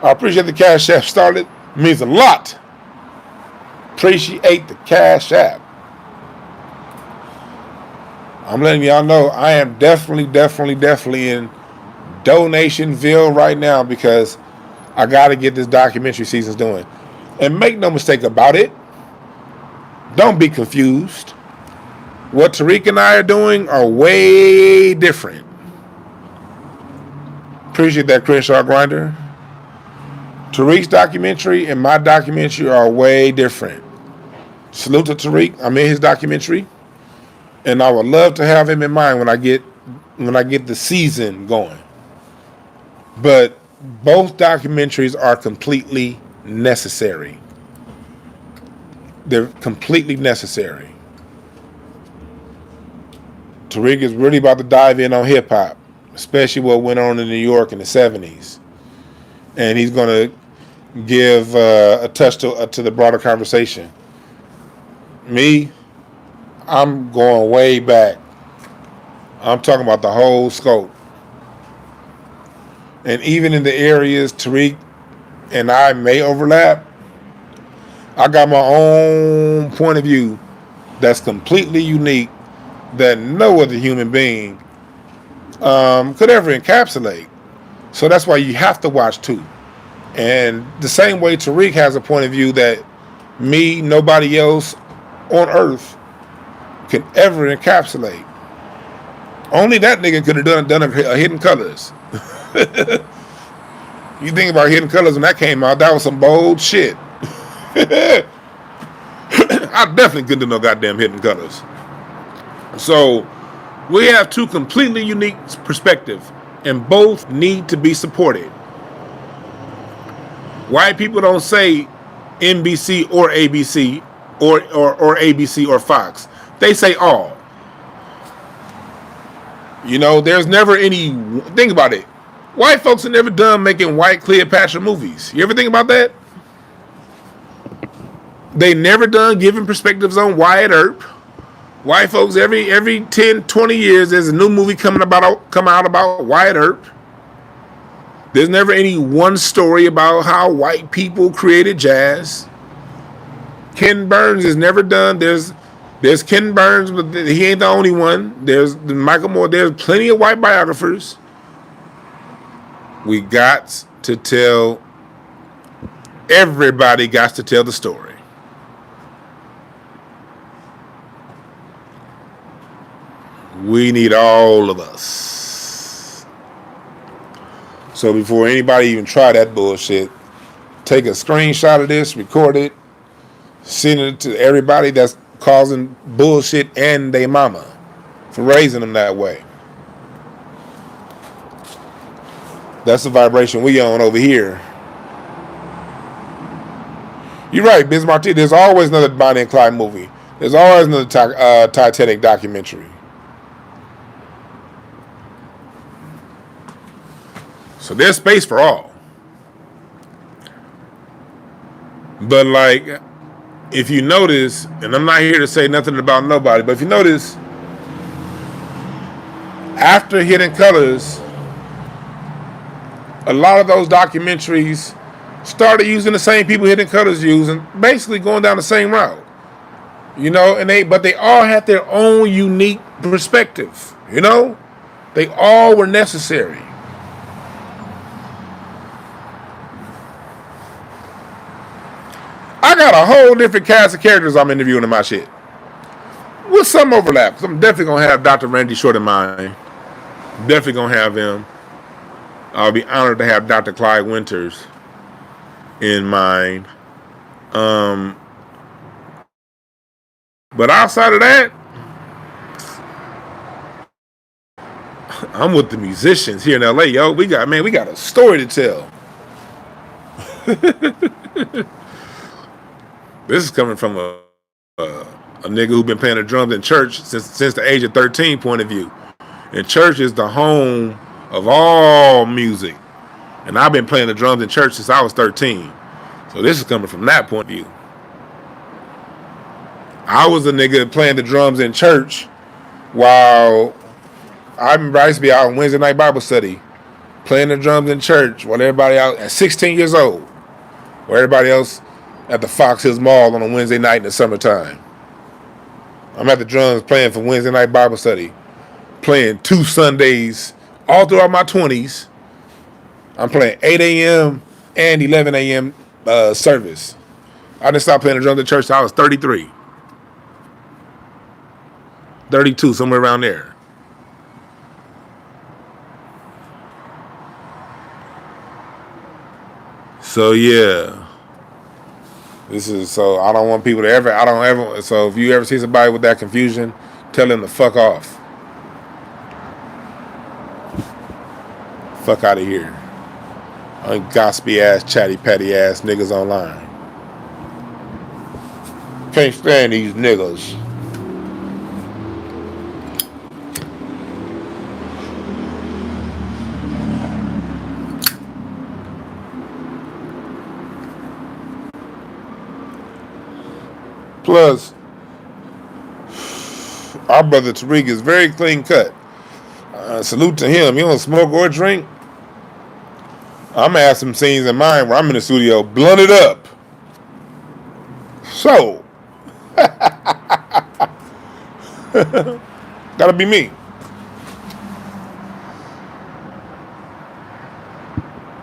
I appreciate the Cash App started. It means a lot. Appreciate the Cash App. I'm letting y'all know I am definitely in Donationville right now because I got to get this documentary season doing. And make no mistake about it, don't be confused. What Tariq and I are doing are way different. Appreciate that, Crenshaw Grinder. Tariq's documentary and my documentary are way different. Salute to Tariq. I'm in his documentary. And I would love to have him in mind when I get the season going. But both documentaries are completely necessary. They're completely necessary. Tariq is really about to dive in on hip hop, especially what went on in New York in the 70s. And he's going to give a touch to the broader conversation. Me, I'm going way back. I'm talking about the whole scope. And even in the areas Tariq and I may overlap, I got my own point of view that's completely unique that no other human being could ever encapsulate. So that's why you have to watch too. And the same way Tariq has a point of view that me, nobody else on earth can ever encapsulate. Only that nigga could have done a Hidden Colors. You think about Hidden Colors when that came out, that was some bold shit. I definitely couldn't do no goddamn Hidden Colors. So we have two completely unique perspectives, and both need to be supported. White people don't say NBC or ABC or ABC or Fox. They say all. You know, there's never any. Think about it. White folks are never done making white Cleopatra movies. You ever think about that? They never done giving perspectives on Wyatt Earp. White folks, every 10, 20 years, there's a new movie come out about Wyatt Earp. There's never any one story about how white people created jazz. Ken Burns is never done. There's Ken Burns, but he ain't the only one. There's Michael Moore. There's plenty of white biographers. We got to tell, everybody got to tell the story. We need all of us. So before anybody even try that bullshit, take a screenshot of this, record it, send it to everybody that's causing bullshit and they mama for raising them that way. That's the vibration we on over here. You're right, Biz Marti. There's always another Bonnie and Clyde movie. There's always another Titanic documentary. So there's space for all. But like, if you notice, and I'm not here to say nothing about nobody, but if you notice, after Hidden Colors, a lot of those documentaries started using the same people Hidden Colors use and basically going down the same route. You know, but they all had their own unique perspective. You know, they all were necessary. I got a whole different cast of characters I'm interviewing in my shit. With some overlap, because I'm definitely going to have Dr. Randy Short in mind. Definitely going to have him. I'll be honored to have Dr. Clyde Winters in mind. But outside of that, I'm with the musicians here in LA, yo. We got a story to tell. This is coming from a nigga who been playing the drums in church since the age of 13 point of view. And church is the home of all music. And I've been playing the drums in church since I was 13. So this is coming from that point of view. I was a nigga playing the drums in church while I remember I used to be out on Wednesday night Bible study, playing the drums in church while everybody out at 16 years old, while everybody else at the Fox Hills Mall on a Wednesday night in the summertime. I'm at the drums playing for Wednesday night Bible study, playing 2 Sundays all throughout my 20s. I'm playing 8 a.m. and 11 a.m. Service. I didn't stop playing the drums in church till I was 33. 32, somewhere around there. So yeah, this is so I don't want people to so if you ever see somebody with that confusion, tell them to fuck off. Fuck out of here. Gossipy ass, chatty patty ass niggas online. Can't stand these niggas. Plus, our brother Tariq is very clean cut. Salute to him. You don't smoke or drink? I'm going to have some scenes in mind where I'm in the studio blunted up. So, gotta be me.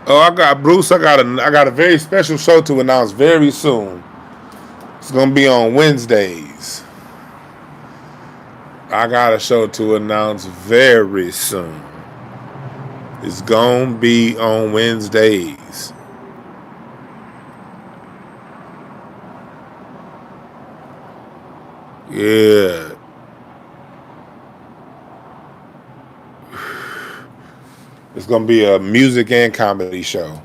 Oh, I got a very special show to announce very soon. It's gonna be on Wednesdays. I got a show to announce very soon. It's gonna be on Wednesdays. Yeah. It's gonna be a music and comedy show.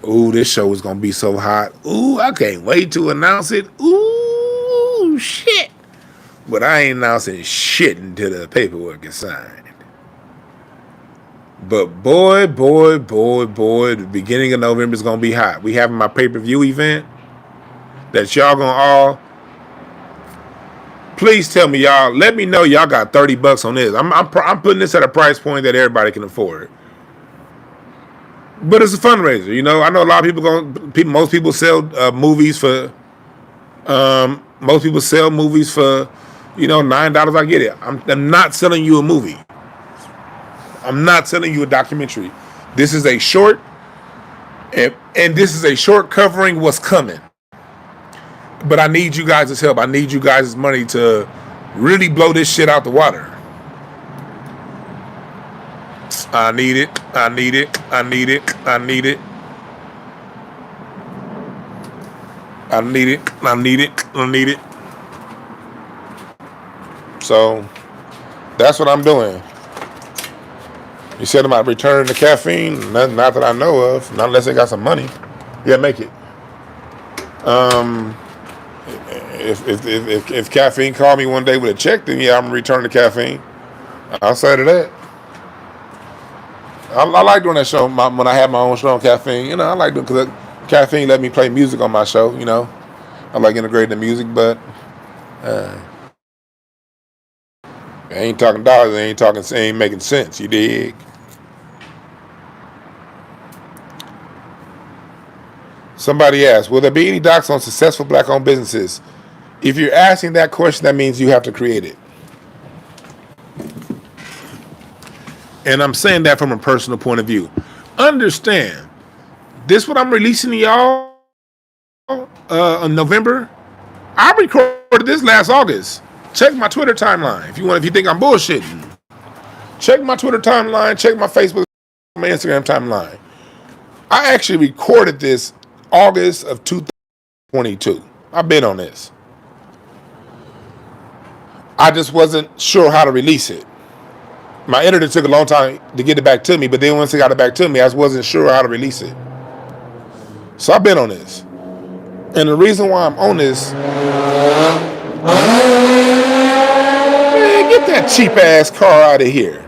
Ooh, this show is gonna be so hot. Ooh, I can't wait to announce it. Ooh, shit. But I ain't announcing shit until the paperwork is signed. But boy, the beginning of November is gonna be hot. We having my pay-per-view event that y'all gonna all. Please tell me, y'all. Let me know y'all got $30 on this. I'm putting this at a price point that everybody can afford. But it's a fundraiser, you know. I know a lot of people most people sell movies for. Most people sell movies for, $9. I get it. I'm not selling you a movie. I'm not selling you a documentary. This is a short, and this is a short covering what's coming. But I need you guys' help. I need you guys' money to really blow this shit out the water. I need it. I need it. I need it. I need it. I need it. I need it. I need it. So that's what I'm doing. You said about returning the caffeine? Not that I know of. Not unless they got some money. Yeah, make it. If caffeine called me one day with a check, then yeah, I'm gonna return the caffeine. Outside of that, I like doing that show when I have my own show on caffeine. You know, I like doing because caffeine let me play music on my show. You know, I like integrating the music, but I ain't talking dollars. Ain't making sense. You dig? Somebody asked, will there be any docs on successful black-owned businesses? If you're asking that question, that means you have to create it. And I'm saying that from a personal point of view. Understand, this what I'm releasing to y'all in November. I recorded this last August. Check my Twitter timeline if you think I'm bullshitting. Check my Twitter timeline. Check my Facebook, my Instagram timeline. I actually recorded this August of 2022. I've been on this. I just wasn't sure how to release it. My editor took a long time to get it back to me, but then once they got it back to me, I wasn't sure how to release it. So I've been on this. And the reason why I'm on this, man, get that cheap ass car out of here.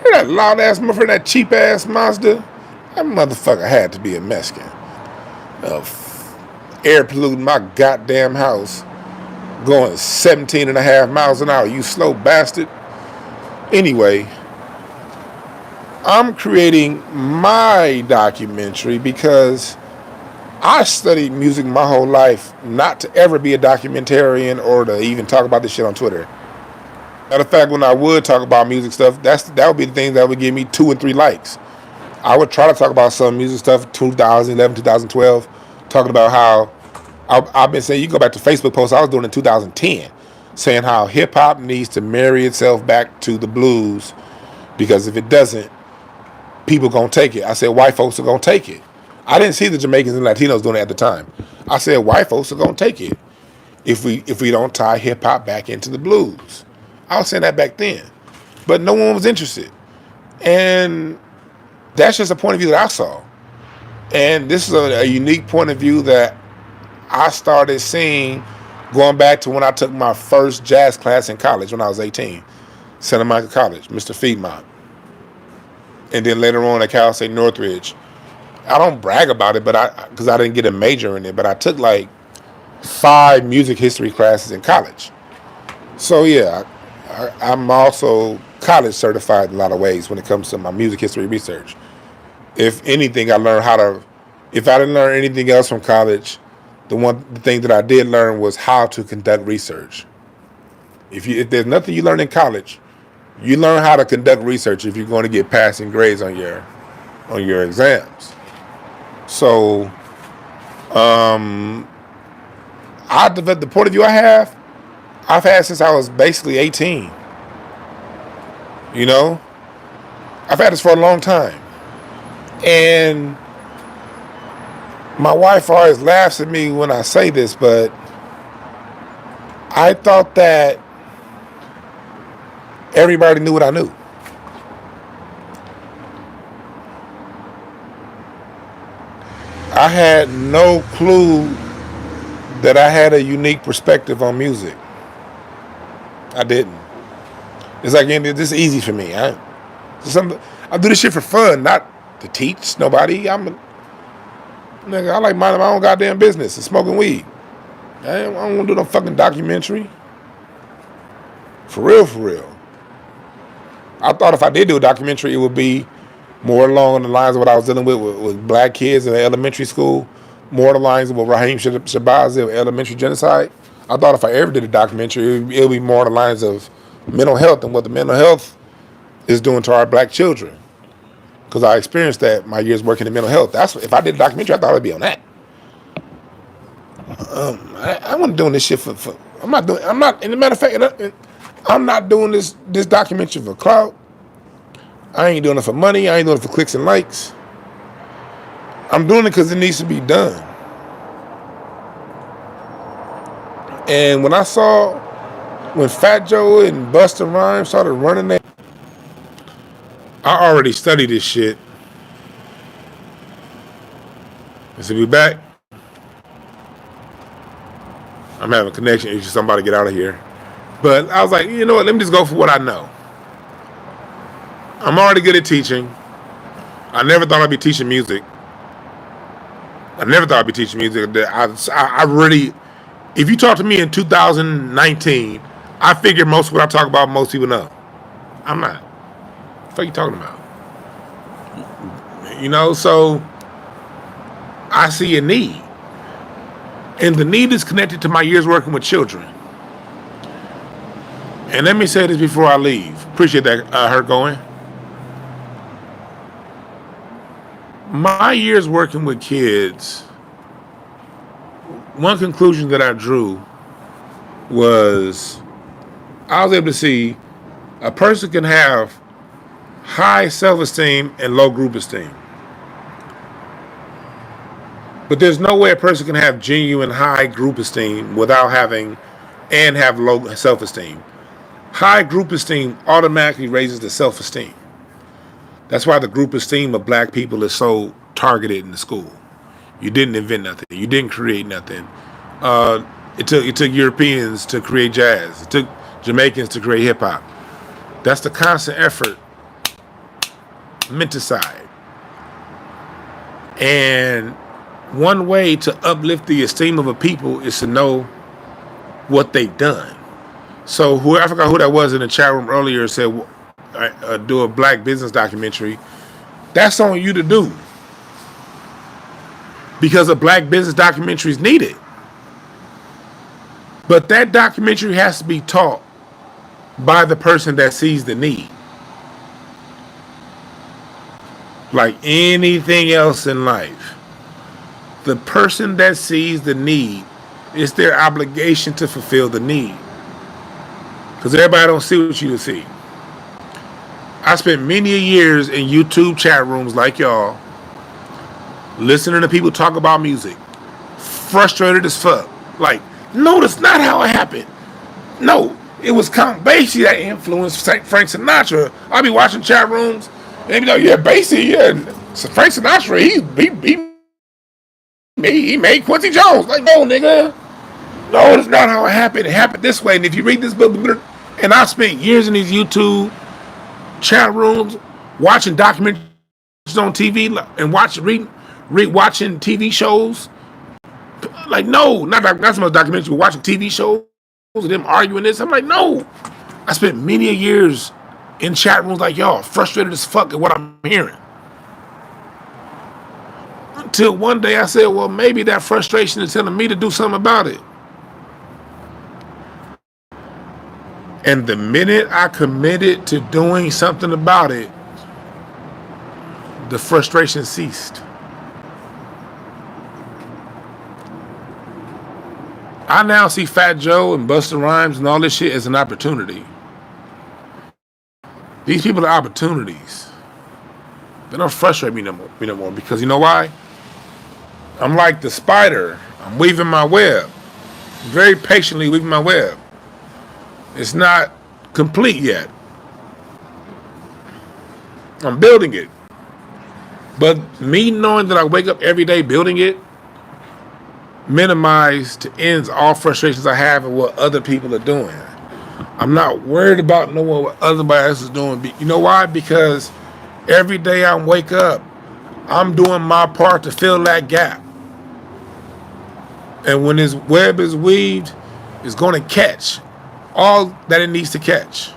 Hear that loud ass motherfucker, that cheap ass Mazda? That motherfucker had to be a Mexican. Air polluting my goddamn house, going 17.5 miles an hour, you slow bastard. Anyway, I'm creating my documentary because I studied music my whole life not to ever be a documentarian or to even talk about this shit on Twitter. Matter of fact, when I would talk about music stuff, that would be the thing that would give me 2 and 3 likes. I would try to talk about some music stuff 2011, 2012, talking about how I've been saying, you go back to Facebook posts I was doing in 2010, saying how hip-hop needs to marry itself back to the blues, because if it doesn't, people gonna take it. I said white folks are gonna take it. I didn't see the Jamaicans and Latinos doing it at the time. I said white folks are gonna take it if we don't tie hip-hop back into the blues. I was saying that back then, but no one was interested. And that's just a point of view that I saw. And this is a unique point of view that I started seeing going back to when I took my first jazz class in college when I was 18, Santa Monica College, Mr. Feedmont. And then later on at Cal State Northridge. I don't brag about it, but because I didn't get a major in it, but I took like 5 music history classes in college. So yeah, I'm also college certified in a lot of ways when it comes to my music history research. If anything, if I didn't learn anything else from college, the thing that I did learn was how to conduct research. If there's nothing you learn in college, you learn how to conduct research if you're going to get passing grades on your exams. So, the point of view I've had since I was basically 18. You know, I've had this for a long time, and my wife always laughs at me when I say this, but I thought that everybody knew what I knew. I had no clue that I had a unique perspective on music. I didn't. It's like, this is easy for me. I do this shit for fun, not to teach nobody. I like minding my own goddamn business and smoking weed. I don't want to do no fucking documentary. For real. I thought if I did do a documentary, it would be more along the lines of what I was dealing with black kids in elementary school, more the lines of what Raheem Shabazz did with elementary genocide. I thought if I ever did a documentary, it would be more the lines of mental health and what the mental health is doing to our black children. Because I experienced that my years working in mental health. If I did a documentary, I thought it'd be on that. I wasn't doing this shit for and as a matter of fact, I'm not doing this documentary for clout. I ain't doing it for money. I ain't doing it for clicks and likes. I'm doing it because it needs to be done. And when I saw when Fat Joe and Busta Rhymes started running that, I already studied this shit. And so we back. I'm having a connection issue. Somebody get out of here. But I was like, you know what? Let me just go for what I know. I'm already good at teaching. I never thought I'd be teaching music. I really, if you talk to me in 2019, I figure most of what I talk about, most people know. I'm not. What the fuck are you talking about? You know, so I see a need. And the need is connected to my years working with children. And let me say this before I leave. Appreciate that, her going. My years working with kids, one conclusion that I drew was I was able to see a person can have high self-esteem and low group esteem. But there's no way a person can have genuine high group esteem without having and have low self-esteem. High group esteem automatically raises the self-esteem. That's why the group esteem of black people is so targeted in the school. You didn't invent nothing. You didn't create nothing. It took Europeans to create jazz. It took Jamaicans to create hip hop. That's the constant effort meant aside. And one way to uplift the esteem of a people is to know what they've done. So I forgot who that was in the chat room earlier said, do a black business documentary. That's on you to do. Because a black business documentary is needed. But that documentary has to be taught by the person that sees the need. Like anything else in life, the person that sees the need, it's their obligation to fulfill the need. Because everybody don't see what you see. I spent many years in YouTube chat rooms like y'all, listening to people talk about music, frustrated as fuck. Like, no, that's not how it happened. No, it was Count Basie that influenced Frank Sinatra. I'll be watching chat rooms, and they be like, yeah, Basie, yeah, so Frank Sinatra, he made Quincy Jones. Like, no, nigga. No, that's not how it happened. It happened this way. And if you read this book, and I spent years in these YouTube chat rooms watching documentaries on TV and watching TV shows. Like, no, not so much documentaries, but watching TV shows and them arguing this. I'm like, no. I spent many years in chat rooms like y'all, frustrated as fuck at what I'm hearing. Until one day I said, well, maybe that frustration is telling me to do something about it. And the minute I committed to doing something about it, the frustration ceased. I now see Fat Joe and Busta Rhymes and all this shit as an opportunity. These people are opportunities. They don't frustrate me no more because you know why? I'm like the spider. I'm weaving my web. Very patiently weaving my web. It's not complete yet. I'm building it. But me knowing that I wake up every day building it ends all frustrations I have and what other people are doing. I'm not worried about knowing what everybody else is doing. You know why? Because every day I wake up, I'm doing my part to fill that gap. And when this web is weaved, it's going to catch all that it needs to catch.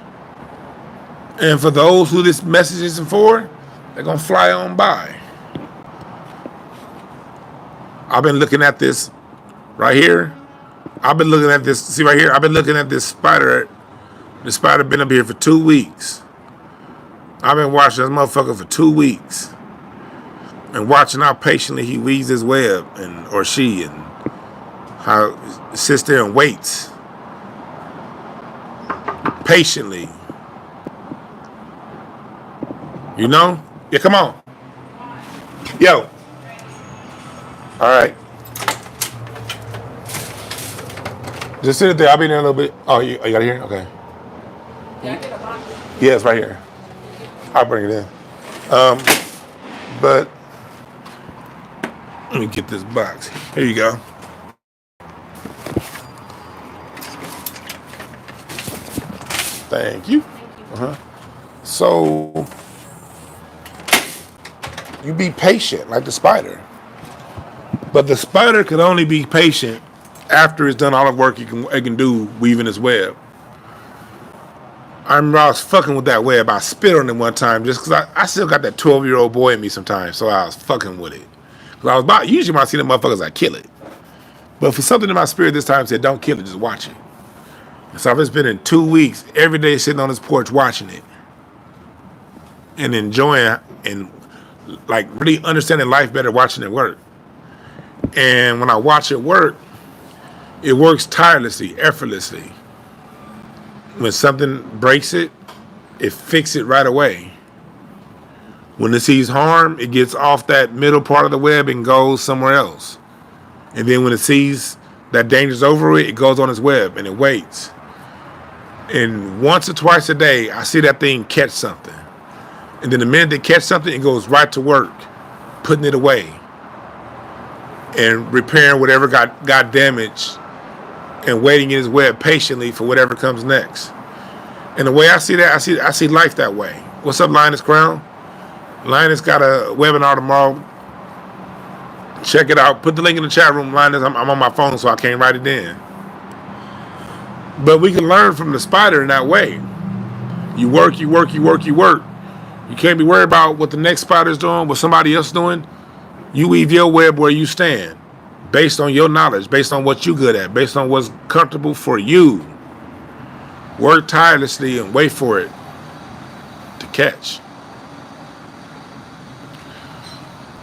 And for those who this message isn't for, they're going to fly on by. I've been looking at this right here. I've been looking at this. See right here? I've been looking at this spider. The spider been up here for 2 weeks. I've been watching this motherfucker for 2 weeks. And watching how patiently he weaves his web, or she, and how he sits there and waits. Patiently. You know? Yeah, come on. Yo. All right. Just sit it there. I'll be there in a little bit. Oh, you got it here? Okay. Yeah, it's right here. I'll bring it in. But let me get this box. Here you go. Thank you. So you be patient like the spider. But the spider can only be patient after it's done all the work it can do weaving its web. I remember I was fucking with that web. I spit on it one time just because I still got that 12-year-old boy in me sometimes, so I was fucking with it. Usually when I see them motherfuckers, I kill it. But for something in my spirit this time said, don't kill it, just watch it. And so I've been spending 2 weeks every day sitting on this porch watching it and enjoying and like really understanding life better watching it work. And when I watch it works tirelessly, effortlessly. When something breaks it, it fixes it right away. When it sees harm, it gets off that middle part of the web and goes somewhere else. And then when it sees that danger's over it, it goes on its web and it waits. And once or twice a day, I see that thing catch something. And then the minute they catch something, it goes right to work, putting it away and repairing whatever got damaged and waiting in his web patiently for whatever comes next. And the way I see that, I see life that way. What's up, Linus Crown? Linus got a webinar tomorrow. Check it out. Put the link in the chat room, Linus. I'm on my phone, so I can't write it in. But we can learn from the spider in that way. You work. You can't be worried about what the next spider's doing, what somebody else doing. You weave your web where you stand, based on your knowledge, based on what you're good at, based on what's comfortable for you. Work tirelessly and wait for it to catch.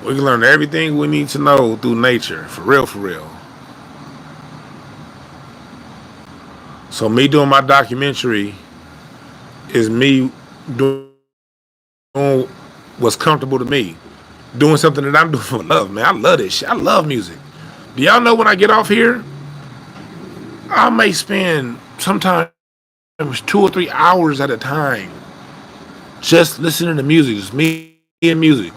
We can learn everything we need to know through nature, for real. So me doing my documentary is me doing what's comfortable to me. Doing something that I'm doing for love, man. I love this shit. I love music. Do y'all know when I get off here, I may spend sometimes 2 or 3 hours at a time just listening to music. Just me and music.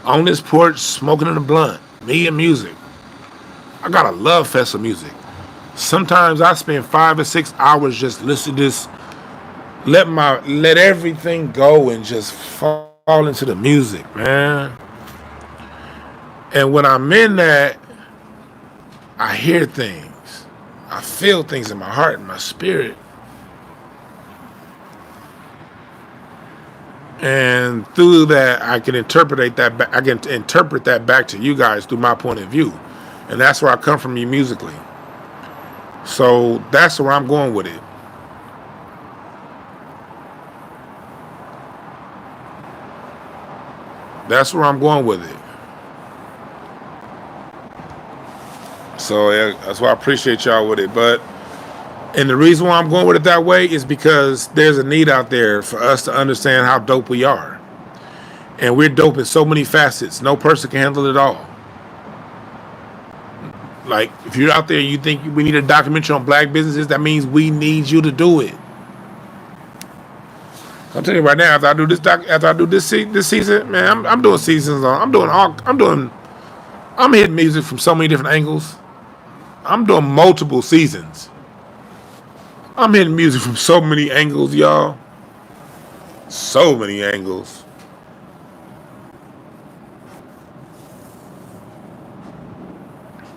On this porch, smoking in a blunt. Me and music. I got a love fest of music. Sometimes I spend 5 or 6 hours just listening to this. Let everything go and just fall into the music, man. And when I'm in that, I hear things. I feel things in my heart and my spirit. And through that, I can interpret that back to you guys through my point of view. And that's where I come from musically. So that's where I'm going with it. That's where I'm going with it. So yeah, that's why I appreciate y'all with it. And the reason why I'm going with it that way is because there's a need out there for us to understand how dope we are. And we're dope in so many facets. No person can handle it all. Like, if you're out there and you think we need a documentary on black businesses, that means we need you to do it. I'm telling you right now, after I do this season, man, I'm doing seasons on. I'm hitting music from so many different angles. I'm doing multiple seasons. I'm hitting music from so many angles, y'all. So many angles.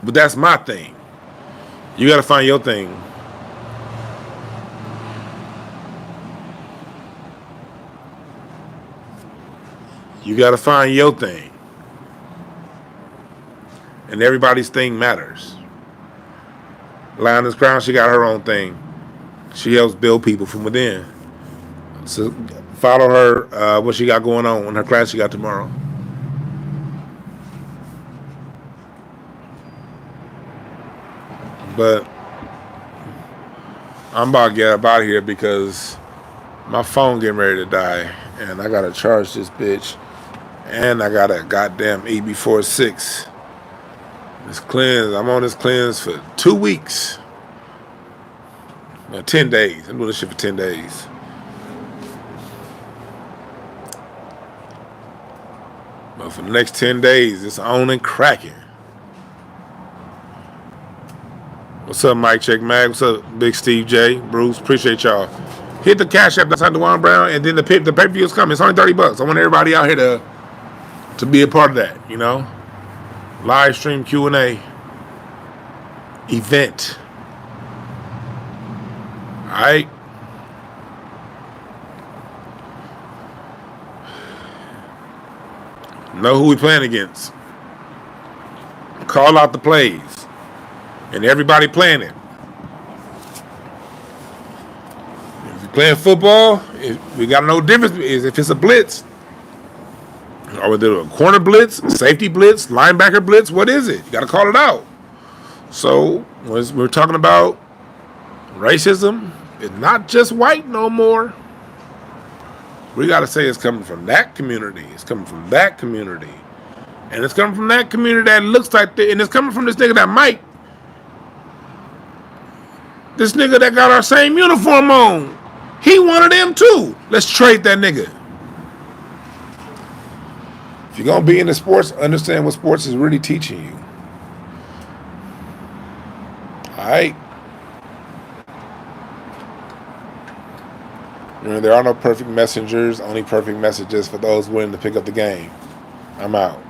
But that's my thing. You gotta find your thing. You gotta find your thing. And everybody's thing matters. Lioness Crown, she got her own thing. She helps build people from within. So follow her, what she got going on her class she got tomorrow. But I'm about to get up out of here because my phone getting ready to die. And I gotta charge this bitch. And I got a goddamn EB46. This cleanse, I'm on this cleanse for 2 weeks. No, 10 days. I'm doing this shit for 10 days. But for the next 10 days, it's on and cracking. What's up, Mike Check Mag? What's up, Big Steve J? Bruce, appreciate y'all. Hit the Cash App outside DwannBrown, and then the pay-per-view is coming. It's only $30. I want everybody out here to be a part of that, you know? Live stream Q&A event. All right? Know who we playing against. Call out the plays. And everybody playing it. If you're playing football, we got to know the difference is if it's a blitz. Or whether a corner blitz, safety blitz, linebacker blitz, what is it? You got to call it out. So, we're talking about racism, it's not just white no more. We got to say it's coming from that community. It's coming from that community. And it's coming from that community that looks like and it's coming from this nigga that Mike. This nigga that got our same uniform on. He one of them too. Let's trade that nigga. If you're going to be into sports, understand what sports is really teaching you. All right? There are no perfect messengers, only perfect messages for those willing to pick up the game. I'm out.